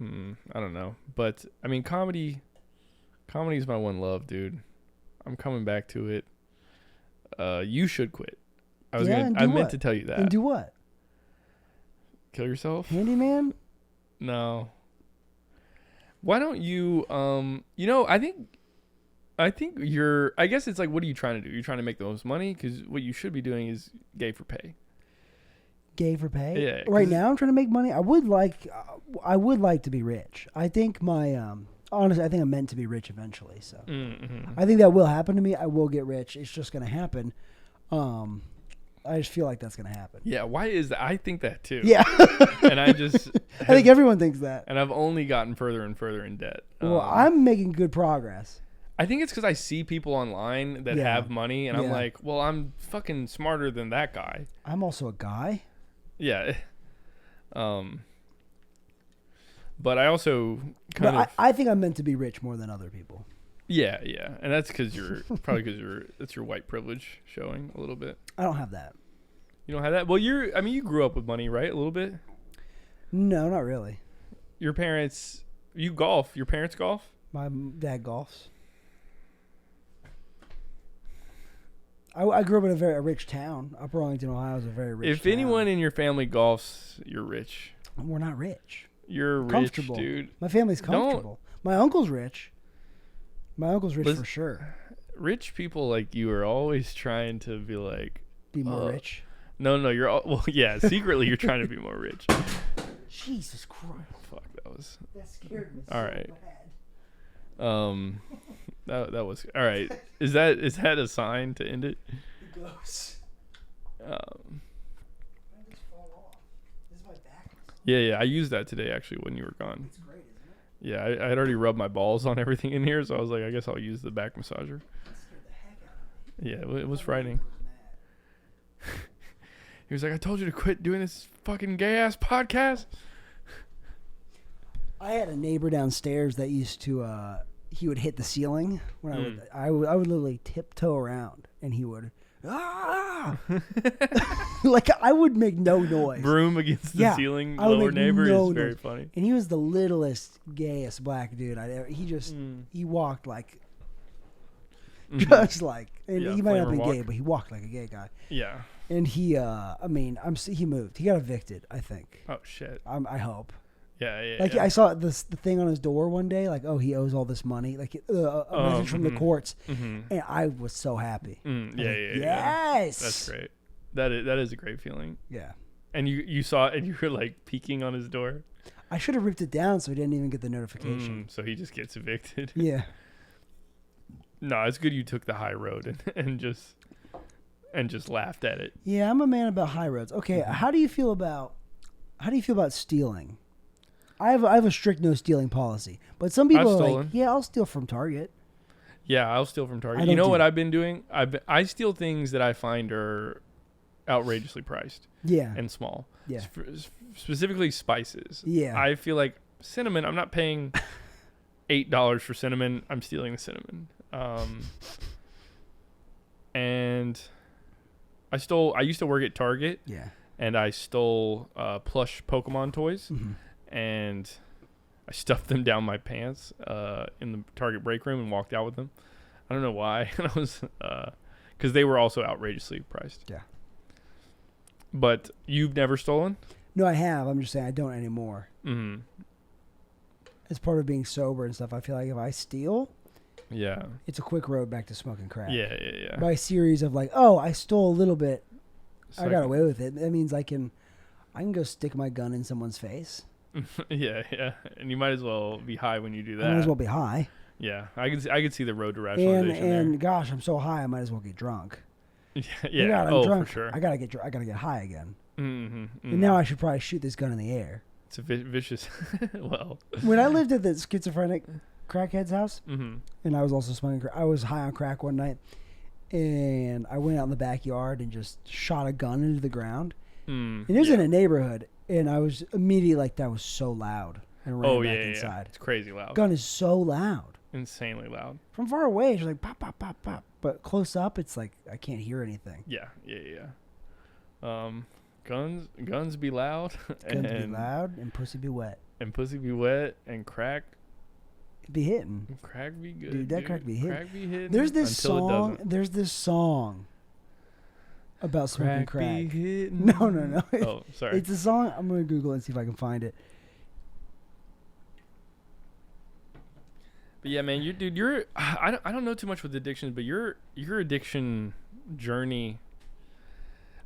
I don't know. But, I mean, comedy is my one love, dude. I'm coming back to it. You should quit. I meant to tell you that. And do what? Kill yourself? Handyman? No. Why don't you, I think I guess it's like, what are you trying to do? You're trying to make the most money? Because what you should be doing is gay for pay. Gay for pay? Yeah. Right now I'm trying to make money. I would like to be rich. I think honestly, I think I'm meant to be rich eventually. So I think that will happen to me. I will get rich. It's just going to happen. I just feel like that's going to happen. Yeah. Why is that? I think that too. Yeah. And I think everyone thinks that. And I've only gotten further and further in debt. Well, I'm making good progress. I think it's because I see people online that have money, and I'm like, well, I'm fucking smarter than that guy. I'm also a guy. Yeah. But I also I think I'm meant to be rich more than other people. Yeah, and that's because that's your white privilege showing a little bit. I don't have that. You don't have that? Well, you grew up with money, right? A little bit. No, not really. Your parents, you golf. Your parents golf? My dad golfs. I grew up in a very rich town. Upper Arlington, Ohio is a very rich town. If anyone in your family golfs, you're rich. We're not rich. You're rich, dude. My family's comfortable. My uncle's rich. My uncle's rich for sure. Rich people like you are always trying to be more rich. No, secretly you're trying to be more rich. Jesus Christ. Fuck, that scared me all right. Bad. That was all right. Is that a sign to end it? It goes. Yeah. I used that today actually when you were gone. It's great, isn't it? Yeah, I had already rubbed my balls on everything in here, so I was like, I guess I'll use the back massager. That scared the heck out of me. Yeah, it was frightening. He was like, I told you to quit doing this fucking gay ass podcast. I had a neighbor downstairs that used to he would hit the ceiling when I would literally tiptoe around and he would like I would make no noise. Broom against the ceiling, lower neighbor is very funny. And he was the littlest, gayest black dude I'd ever. He just he walked like just like, and he might not be gay, but he walked like a gay guy. Yeah. And he he moved. He got evicted, I think. Oh shit. I hope. Yeah. Like I saw the thing on his door one day, like, oh, he owes all this money, like a message from the courts, and I was so happy. Yes, that's great. That is a great feeling. Yeah. And you saw it, and you were like peeking on his door. I should have ripped it down so he didn't even get the notification. So he just gets evicted. Yeah. No, it's good you took the high road and just laughed at it. Yeah, I'm a man about high roads. Okay, how do you feel about stealing? I have a strict no stealing policy, but some people are like, yeah, I'll steal from Target. Yeah, I'll steal from Target. You know what I've been doing? I steal things that I find are outrageously priced. Yeah. And small. Yeah. Specifically spices. Yeah. I feel like cinnamon, I'm not paying $8 for cinnamon. I'm stealing the cinnamon. And I used to work at Target. Yeah. And I stole plush Pokemon toys. And I stuffed them down my pants in the Target break room and walked out with them. I don't know why. I was because they were also outrageously priced. Yeah. But you've never stolen? No, I have. I'm just saying I don't anymore. Mm-hmm. As part of being sober and stuff, I feel like if I steal, Yeah. it's a quick road back to smoking crack. Yeah. By a series of like, oh, I stole a little bit, So I got away with it. That means I can go stick my gun in someone's face. Yeah. And you might as well be high when you do that. I might as well be high. Yeah, I could see the road to rationalization And gosh, I'm so high, I might as well get drunk. Yeah. I'm drunk. For sure. I gotta get high again. Mm-hmm. And now I should probably shoot this gun in the air. It's a vicious. Well, when I lived at the schizophrenic crackhead's house, mm-hmm. and I was also smoking crack, I was high on crack one night, and I went out in the backyard and just shot a gun into the ground. And it was in a neighborhood, and I was immediately like, that was so loud, and ran back inside. It's crazy loud. Gun is so loud. Insanely loud. From far away, it's like pop, pop, pop, pop. But close up, it's like I can't hear anything. Yeah. Guns be loud. Guns be loud and pussy be wet. And pussy be wet and crack be hitting. Crack be good. Dude, that crack be hitting. Crack be hitting. There's this song about smoking crack. Be hitting. No. Oh, sorry. It's a song. I'm gonna Google it and see if I can find it. But yeah, man, you're I don't know too much with addictions, but your addiction journey,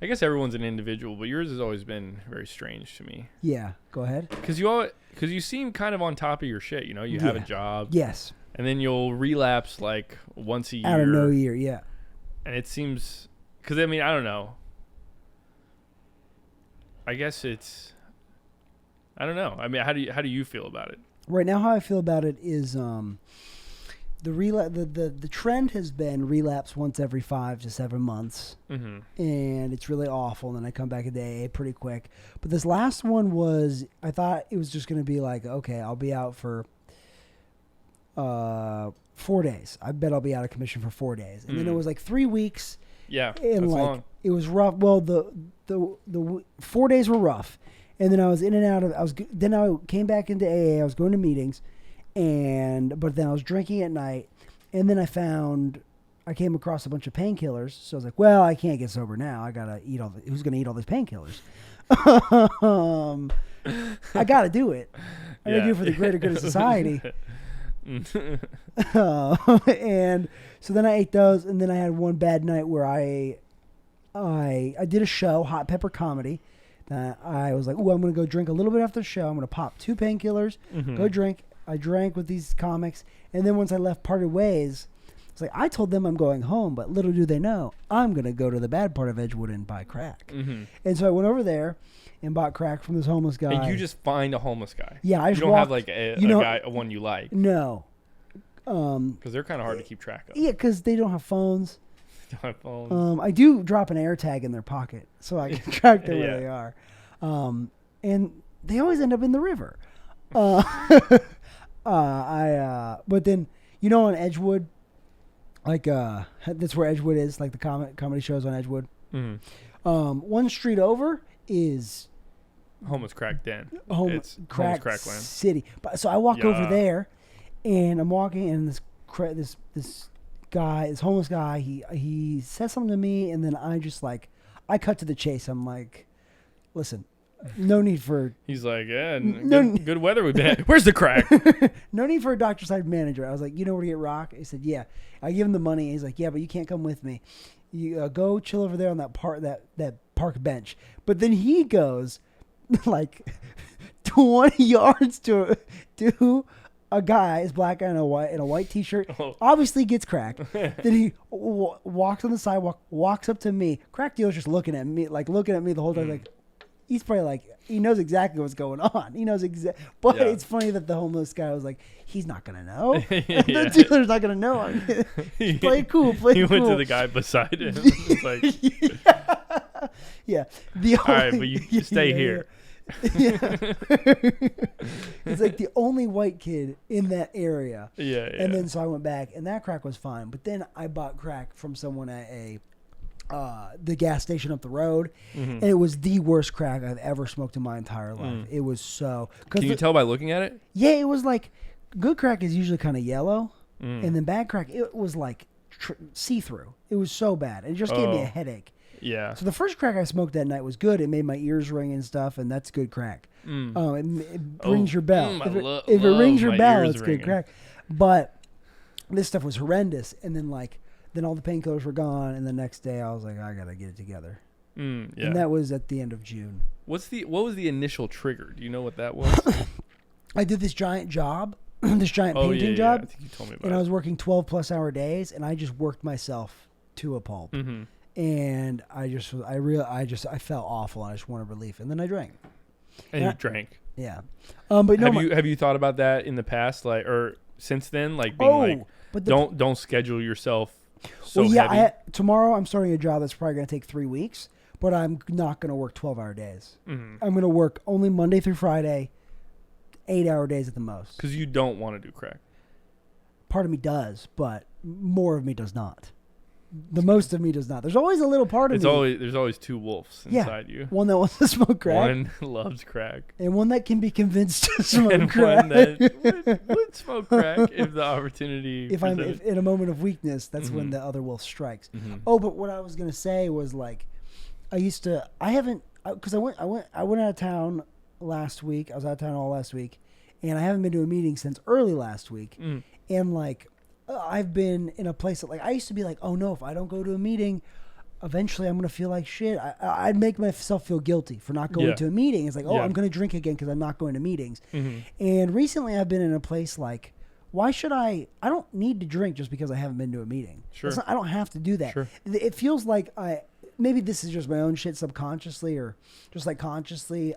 I guess everyone's an individual, but yours has always been very strange to me. Yeah, go ahead. Because you seem kind of on top of your shit. You know, you have a job. Yes. And then you'll relapse like once a year. Out of no year, yeah. And it seems, because I mean, I don't know. I guess it's, I don't know. I mean, how do you feel about it? Right now, how I feel about it is the trend has been relapse once every 5 to 7 months, and it's really awful. And then I come back a day pretty quick. But this last one was, I thought it was just going to be like, okay, I'll be out for 4 days. I bet I'll be out of commission for 4 days, and then it was like 3 weeks. Yeah, and that's like long. It was rough. Well, the 4 days were rough. And then I was in and out of. Then I came back into AA. I was going to meetings, but then I was drinking at night. And then I came across a bunch of painkillers. So I was like, well, I can't get sober now. I gotta eat who's gonna eat all these painkillers? I gotta do it. I gotta do it for the greater good of society. And so then I ate those, and then I had one bad night where I did a show, Hot Pepper Comedy. I was like, I'm going to go drink a little bit after the show. I'm going to pop 2 painkillers, go drink. I drank with these comics. And then once I parted ways, it's like, I told them I'm going home, but little do they know, I'm going to go to the bad part of Edgewood and buy crack. And so I went over there and bought crack from this homeless guy. And you just find a homeless guy. Yeah, you don't have like one you like. No. Because they're kind of hard to keep track of. Yeah, because they don't have phones. iPhones. I do drop an air tag in their pocket so I can track them where they are. And they always end up in the river. But then, on Edgewood, like, that's where Edgewood is, like the comedy shows on Edgewood. One street over is Homeless crack den. It's crack land. city. But so I walk over there, and I'm walking, and this guy, this homeless guy, he says something to me, and then I just I cut to the chase. I'm like, listen, no need for. He's like, yeah, good weather we've been at. Where's the crack? No need for a doctor side manager. I was like, you know where to get rock? He said, yeah. I give him the money. He's like, yeah, but you can't come with me. You go chill over there on that park bench. But then he goes like 20 yards to a guy, his black guy in a white t-shirt, obviously gets crack. Then he walks on the sidewalk, walks up to me. Crack dealer's just looking at me the whole time. Like, he's probably like, he knows exactly what's going on. He knows but it's funny that the homeless guy was like, he's not gonna know. The dealer's not gonna know. Play it cool. He went to the guy beside him. It's like, yeah. All right, but you stay here. Yeah. It's like the only white kid in that area. Yeah. And then so I went back, and that crack was fine. But then I bought crack from someone at the gas station up the road, and it was the worst crack I've ever smoked in my entire life. It was so. Can you tell by looking at it? Yeah, it was like good crack is usually kind of yellow, and then bad crack it was like see through. It was so bad. It just gave me a headache. Yeah. So the first crack I smoked that night was good. It made my ears ring and stuff, and that's good crack. It rings your bell. If it rings your bell, it's good crack. But this stuff was horrendous. And then all the painkillers were gone, and the next day I was like, I gotta get it together. Yeah. And that was at the end of June. What was the initial trigger? Do you know what that was? I did this giant job, this giant painting job. I think you told me about and I was working 12 plus hour days, and I just worked myself to a pulp. And I felt awful, and I just wanted relief, and then I drank. And you drank. Yeah. But no, have you thought about that in the past, like, or since then, like being don't schedule yourself so heavy? Tomorrow I'm starting a job that's probably going to take 3 weeks, but I'm not going to work 12-hour days. I'm going to work only Monday through Friday, 8-hour days at the most. Because you don't want to do crack. Part of me does, but more of me does not. The most of me does not. There's always a little part of me. There's always two wolves inside you. One that wants to smoke crack. One loves crack. And one that can be convinced to smoke and crack. One that would smoke crack if the opportunity if in a moment of weakness, that's when the other wolf strikes. Oh, but what I was going to say was like, because I went out of town last week. I was out of town all last week, and I haven't been to a meeting since early last week. And like, I've been in a place that like I used to be like, oh no, if I don't go to a meeting, eventually I'm gonna feel like shit. I'd make myself feel guilty for not going to a meeting. It's like, I'm gonna drink again because I'm not going to meetings. And recently I've been in a place like, why should I don't need to drink just because I haven't been to a meeting. I don't have to do that. It feels like maybe this is just my own shit subconsciously or just like consciously.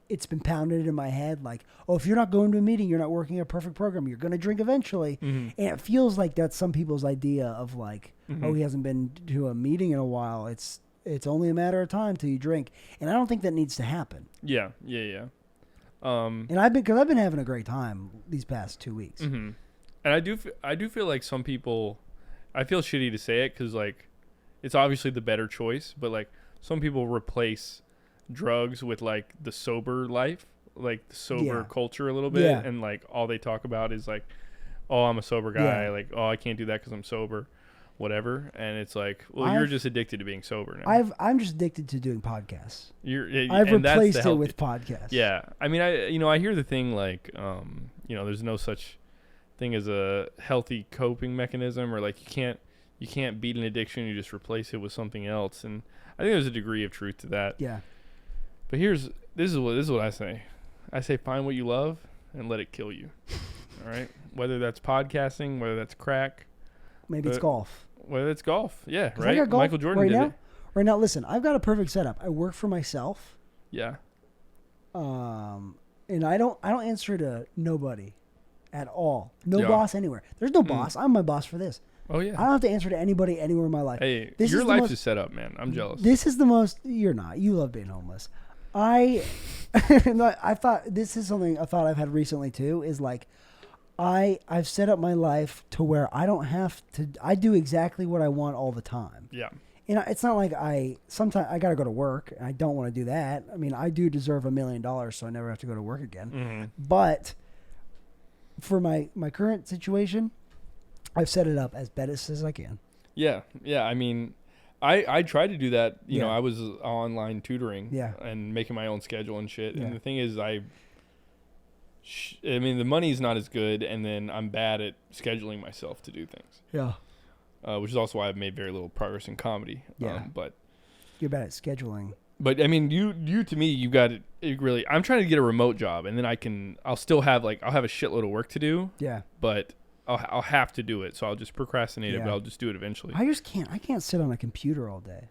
It's been pounded in my head like, oh, if you're not going to a meeting, you're not working a perfect program. You're going to drink eventually. And it feels like that's some people's idea of like, oh, he hasn't been to a meeting in a while. It's only a matter of time till you drink. And I don't think that needs to happen. Yeah. And because I've been having a great time these past 2 weeks. And I do feel like some people, I feel shitty to say it because like, it's obviously the better choice, but like some people replace drugs with like the sober life, like the sober culture a little bit. And like all they talk about is like, oh, I'm a sober guy. Like, oh, I can't do that because I'm sober, whatever. And it's like, well, you're just addicted to being sober now. I'm just addicted to doing podcasts. I've replaced it with podcasts. Yeah. I mean, I hear the thing like, there's no such thing as a healthy coping mechanism or like you can't beat an addiction. You just replace it with something else. And I think there's a degree of truth to that. Yeah. But this is what I say. I say find what you love and let it kill you. All right? Whether that's podcasting, whether that's crack. Maybe it's golf. Whether it's golf. Yeah, right? Golf Michael Jordan did it. Right now, listen, I've got a perfect setup. I work for myself. Yeah. And I don't answer to nobody at all. No boss anywhere. There's no boss. I'm my boss for this. Oh, yeah. I don't have to answer to anybody anywhere in my life. Hey, your life is set up, man. I'm jealous. This is the most... You're not. You love being homeless. I thought... This is something I thought I've had recently, too, is like... I've set up my life to where I don't have to... I do exactly what I want all the time. Yeah. And it's not like sometimes I got to go to work, and I don't want to do that. I mean, I do deserve $1 million, so I never have to go to work again. But for my current situation... I've set it up as best as I can. Yeah. I mean, I tried to do that. You know, I was online tutoring and making my own schedule and shit. And the thing is, I mean, the money's not as good, and then I'm bad at scheduling myself to do things. Yeah. Which is also why I've made very little progress in comedy. Yeah. But you're bad at scheduling. But I mean, you to me, you got it really. I'm trying to get a remote job, and then I'll still have a shitload of work to do. Yeah. But I'll have to do it, so I'll just procrastinate it, but I'll just do it eventually. I just can't. I can't sit on a computer all day.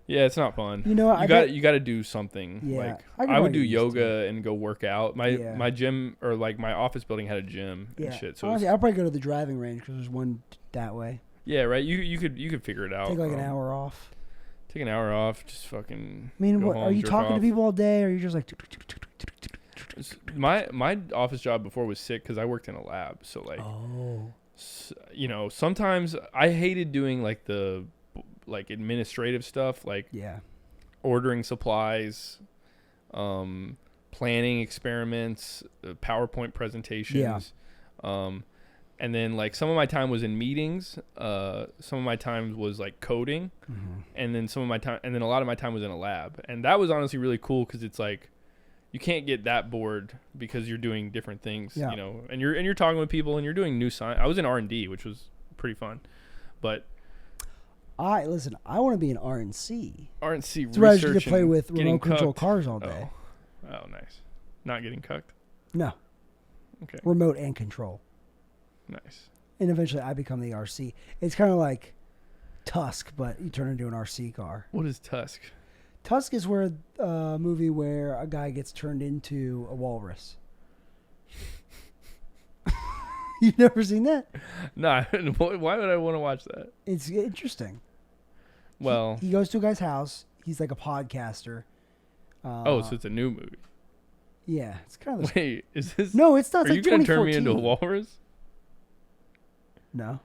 Yeah, it's not fun. You know, you got to do something. Yeah, like I would do yoga and go work out. My gym or like my office building had a gym and shit. So honestly, I'll probably go to the driving range because there's one that way. Yeah, right. You could figure it out. Take like an hour off. Take an hour off. Just fucking. I mean, what, are you talking to people all day, or are you just like? My office job before was sick because I worked in a lab. So like, sometimes I hated doing like the administrative stuff, like ordering supplies, planning experiments, PowerPoint presentations, and And then like some of my time was in meetings. Some of my time was like coding, and then a lot of my time was in a lab. And that was honestly really cool because it's like you can't get that bored because you're doing different things, you know. And you're talking with people and you're doing new science. I was in R&D, which was pretty fun, but. I want to be an RNC. RNC it's where I get to play with remote control cars all day. Oh, nice. Not getting cucked? No. Okay. Remote and control. Nice. And eventually I become the RC. It's kind of like Tusk, but you turn into an RC car. What is Tusk? Tusk is where a movie where a guy gets turned into a walrus. You've never seen that? No. Why would I want to watch that? It's interesting. Well, he goes to a guy's house. He's like a podcaster. So it's a new movie. Yeah, it's kind of. Wait, is this? No, it's not. Are you gonna turn me into a walrus? No.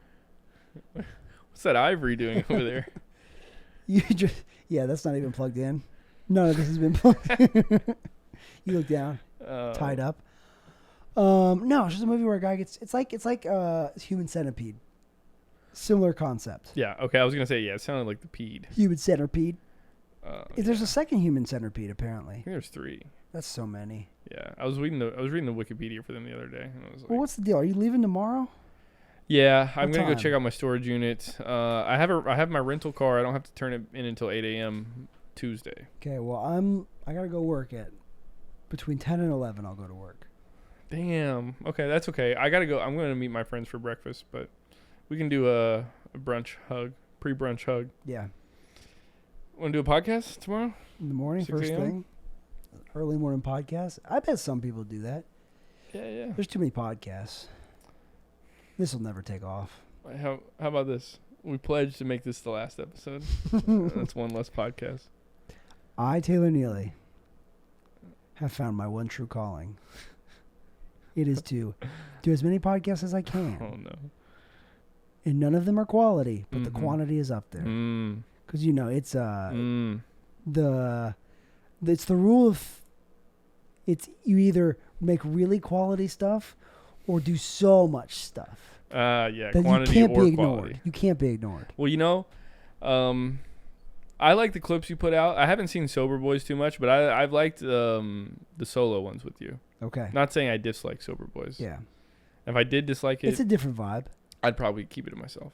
What's that ivory doing over there? That's not even plugged in. None of this has been plugged in. You look down, tied up. No, it's just a movie where a guy gets. It's like Human Centipede. Similar concept. Yeah. Okay. I was gonna say it sounded like the Pede. Human Centipede. There's a second Human Centipede apparently. I think there's 3. That's so many. Yeah, I was reading the Wikipedia for them the other day, and I was like, well, what's the deal? Are you leaving tomorrow? Yeah, I'm gonna go check out my storage unit. I have my rental car. I don't have to turn it in until 8 a.m. Tuesday. Okay. Well, I gotta go work at between 10 and 11. I'll go to work. Damn. Okay, that's okay. I gotta go. I'm gonna meet my friends for breakfast, but we can do a brunch hug, pre-brunch hug. Yeah. Want to do a podcast tomorrow? In the morning, first thing. Early morning podcast. I bet some people do that. Yeah. There's too many podcasts. This will never take off. How about this? We pledge to make this the last episode. That's one less podcast. I, Taylor Neely, have found my one true calling. It is to do as many podcasts as I can. Oh, no. And none of them are quality, but the quantity is up there. Because, it's it's the rule of it's you either make really quality stuff or do so much stuff. Yeah, that quantity you can't or be ignored. quality. You can't be ignored. Well, I like the clips you put out. I haven't seen Sober Boys too much, but I've liked the solo ones with you. Okay. Not saying I dislike Sober Boys. Yeah. If I did dislike it, it's a different vibe. I'd probably keep it to myself.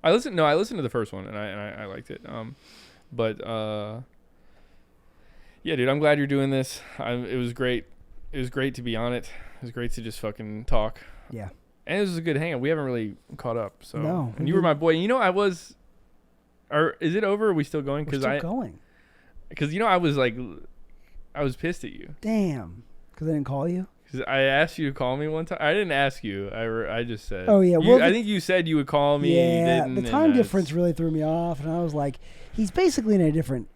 I listened to the first one and I liked it. Yeah, dude, I'm glad you're doing this. It was great. It was great to be on it. It was great to just fucking talk. Yeah. And it was a good hangout. We haven't really caught up. So. No. And you were my boy. I was. Or is it over? Are we still going? We're still going. Because I was like, I was pissed at you. Damn. Because I didn't call you. Because I asked you to call me one time. I didn't ask you. I just said. Oh yeah. Well, I think you said you would call me. Yeah. The time difference really threw me off, and I was like, he's basically on a different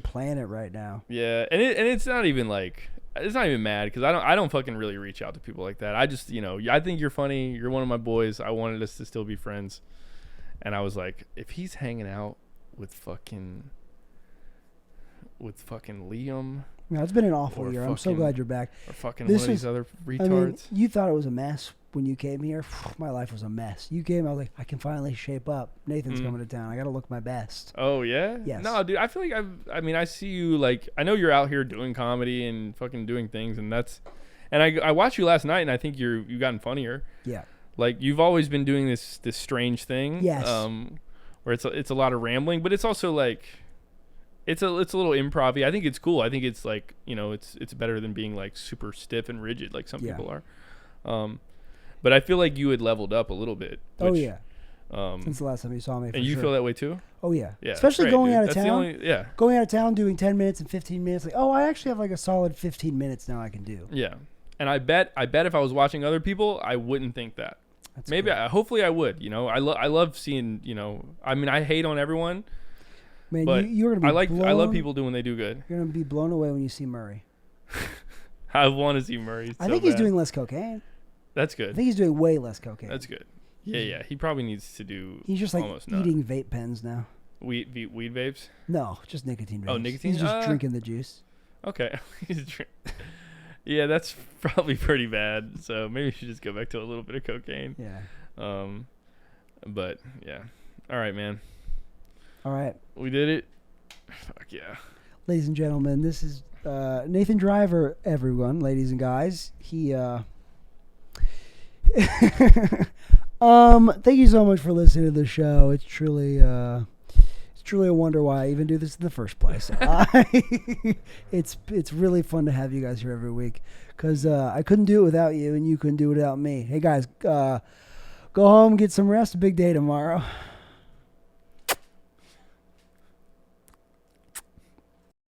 planet right now. Yeah, and it's not even like. It's not even mad because I don't fucking really reach out to people like that. I just I think you're funny. You're one of my boys. I wanted us to still be friends, and I was like, if he's hanging out with fucking Liam. No, it's been an awful year. I'm so glad you're back. Or fucking one of these other retards. I mean, you thought it was a mess when you came here. My life was a mess. You came, I was like, I can finally shape up. Nathan's coming to town. I got to look my best. Oh, yeah? Yes. No, dude, I feel like I see you, like, I know you're out here doing comedy and fucking doing things, and I watched you last night, and I think you've gotten funnier. Yeah. Like, you've always been doing this strange thing. Yes. Where it's a lot of rambling, but it's also, like, it's a little improv-y. I think it's cool. I think it's, like, it's better than being, like, super stiff and rigid like some people are. But I feel like you had leveled up a little bit. Oh, yeah. Since the last time you saw me. And you feel that way too? Oh, yeah. Yeah. Especially great, going dude. out of That's town. Going out of town, doing 10 minutes and 15 minutes. Like, I actually have like a solid 15 minutes now I can do. Yeah. And I bet if I was watching other people, I wouldn't think that. That's Maybe, hopefully I would. I love seeing, I mean, I hate on everyone. Man, but you're going to be I love people doing when they do good. You're going to be blown away when you see Murray. I want to see Murray. I think he's doing less cocaine. That's good. I think he's doing way less cocaine. That's good. Yeah. He probably needs to do. He's just like eating vape pens now. Weed vapes? No, just nicotine vapes. Oh, nicotine. He's just drinking the juice. Okay. Yeah, that's probably pretty bad. So maybe you should just go back to a little bit of cocaine. Yeah. But yeah. All right, man. All right. We did it. Fuck yeah. Ladies and gentlemen, this is Nathan Driver, everyone, ladies and guys. He thank you so much for listening to the show. It's truly a wonder why I even do this in the first place. It's really fun to have you guys here every week because I couldn't do it without you, and you couldn't do it without me. Hey guys, go home, get some rest. Big day tomorrow.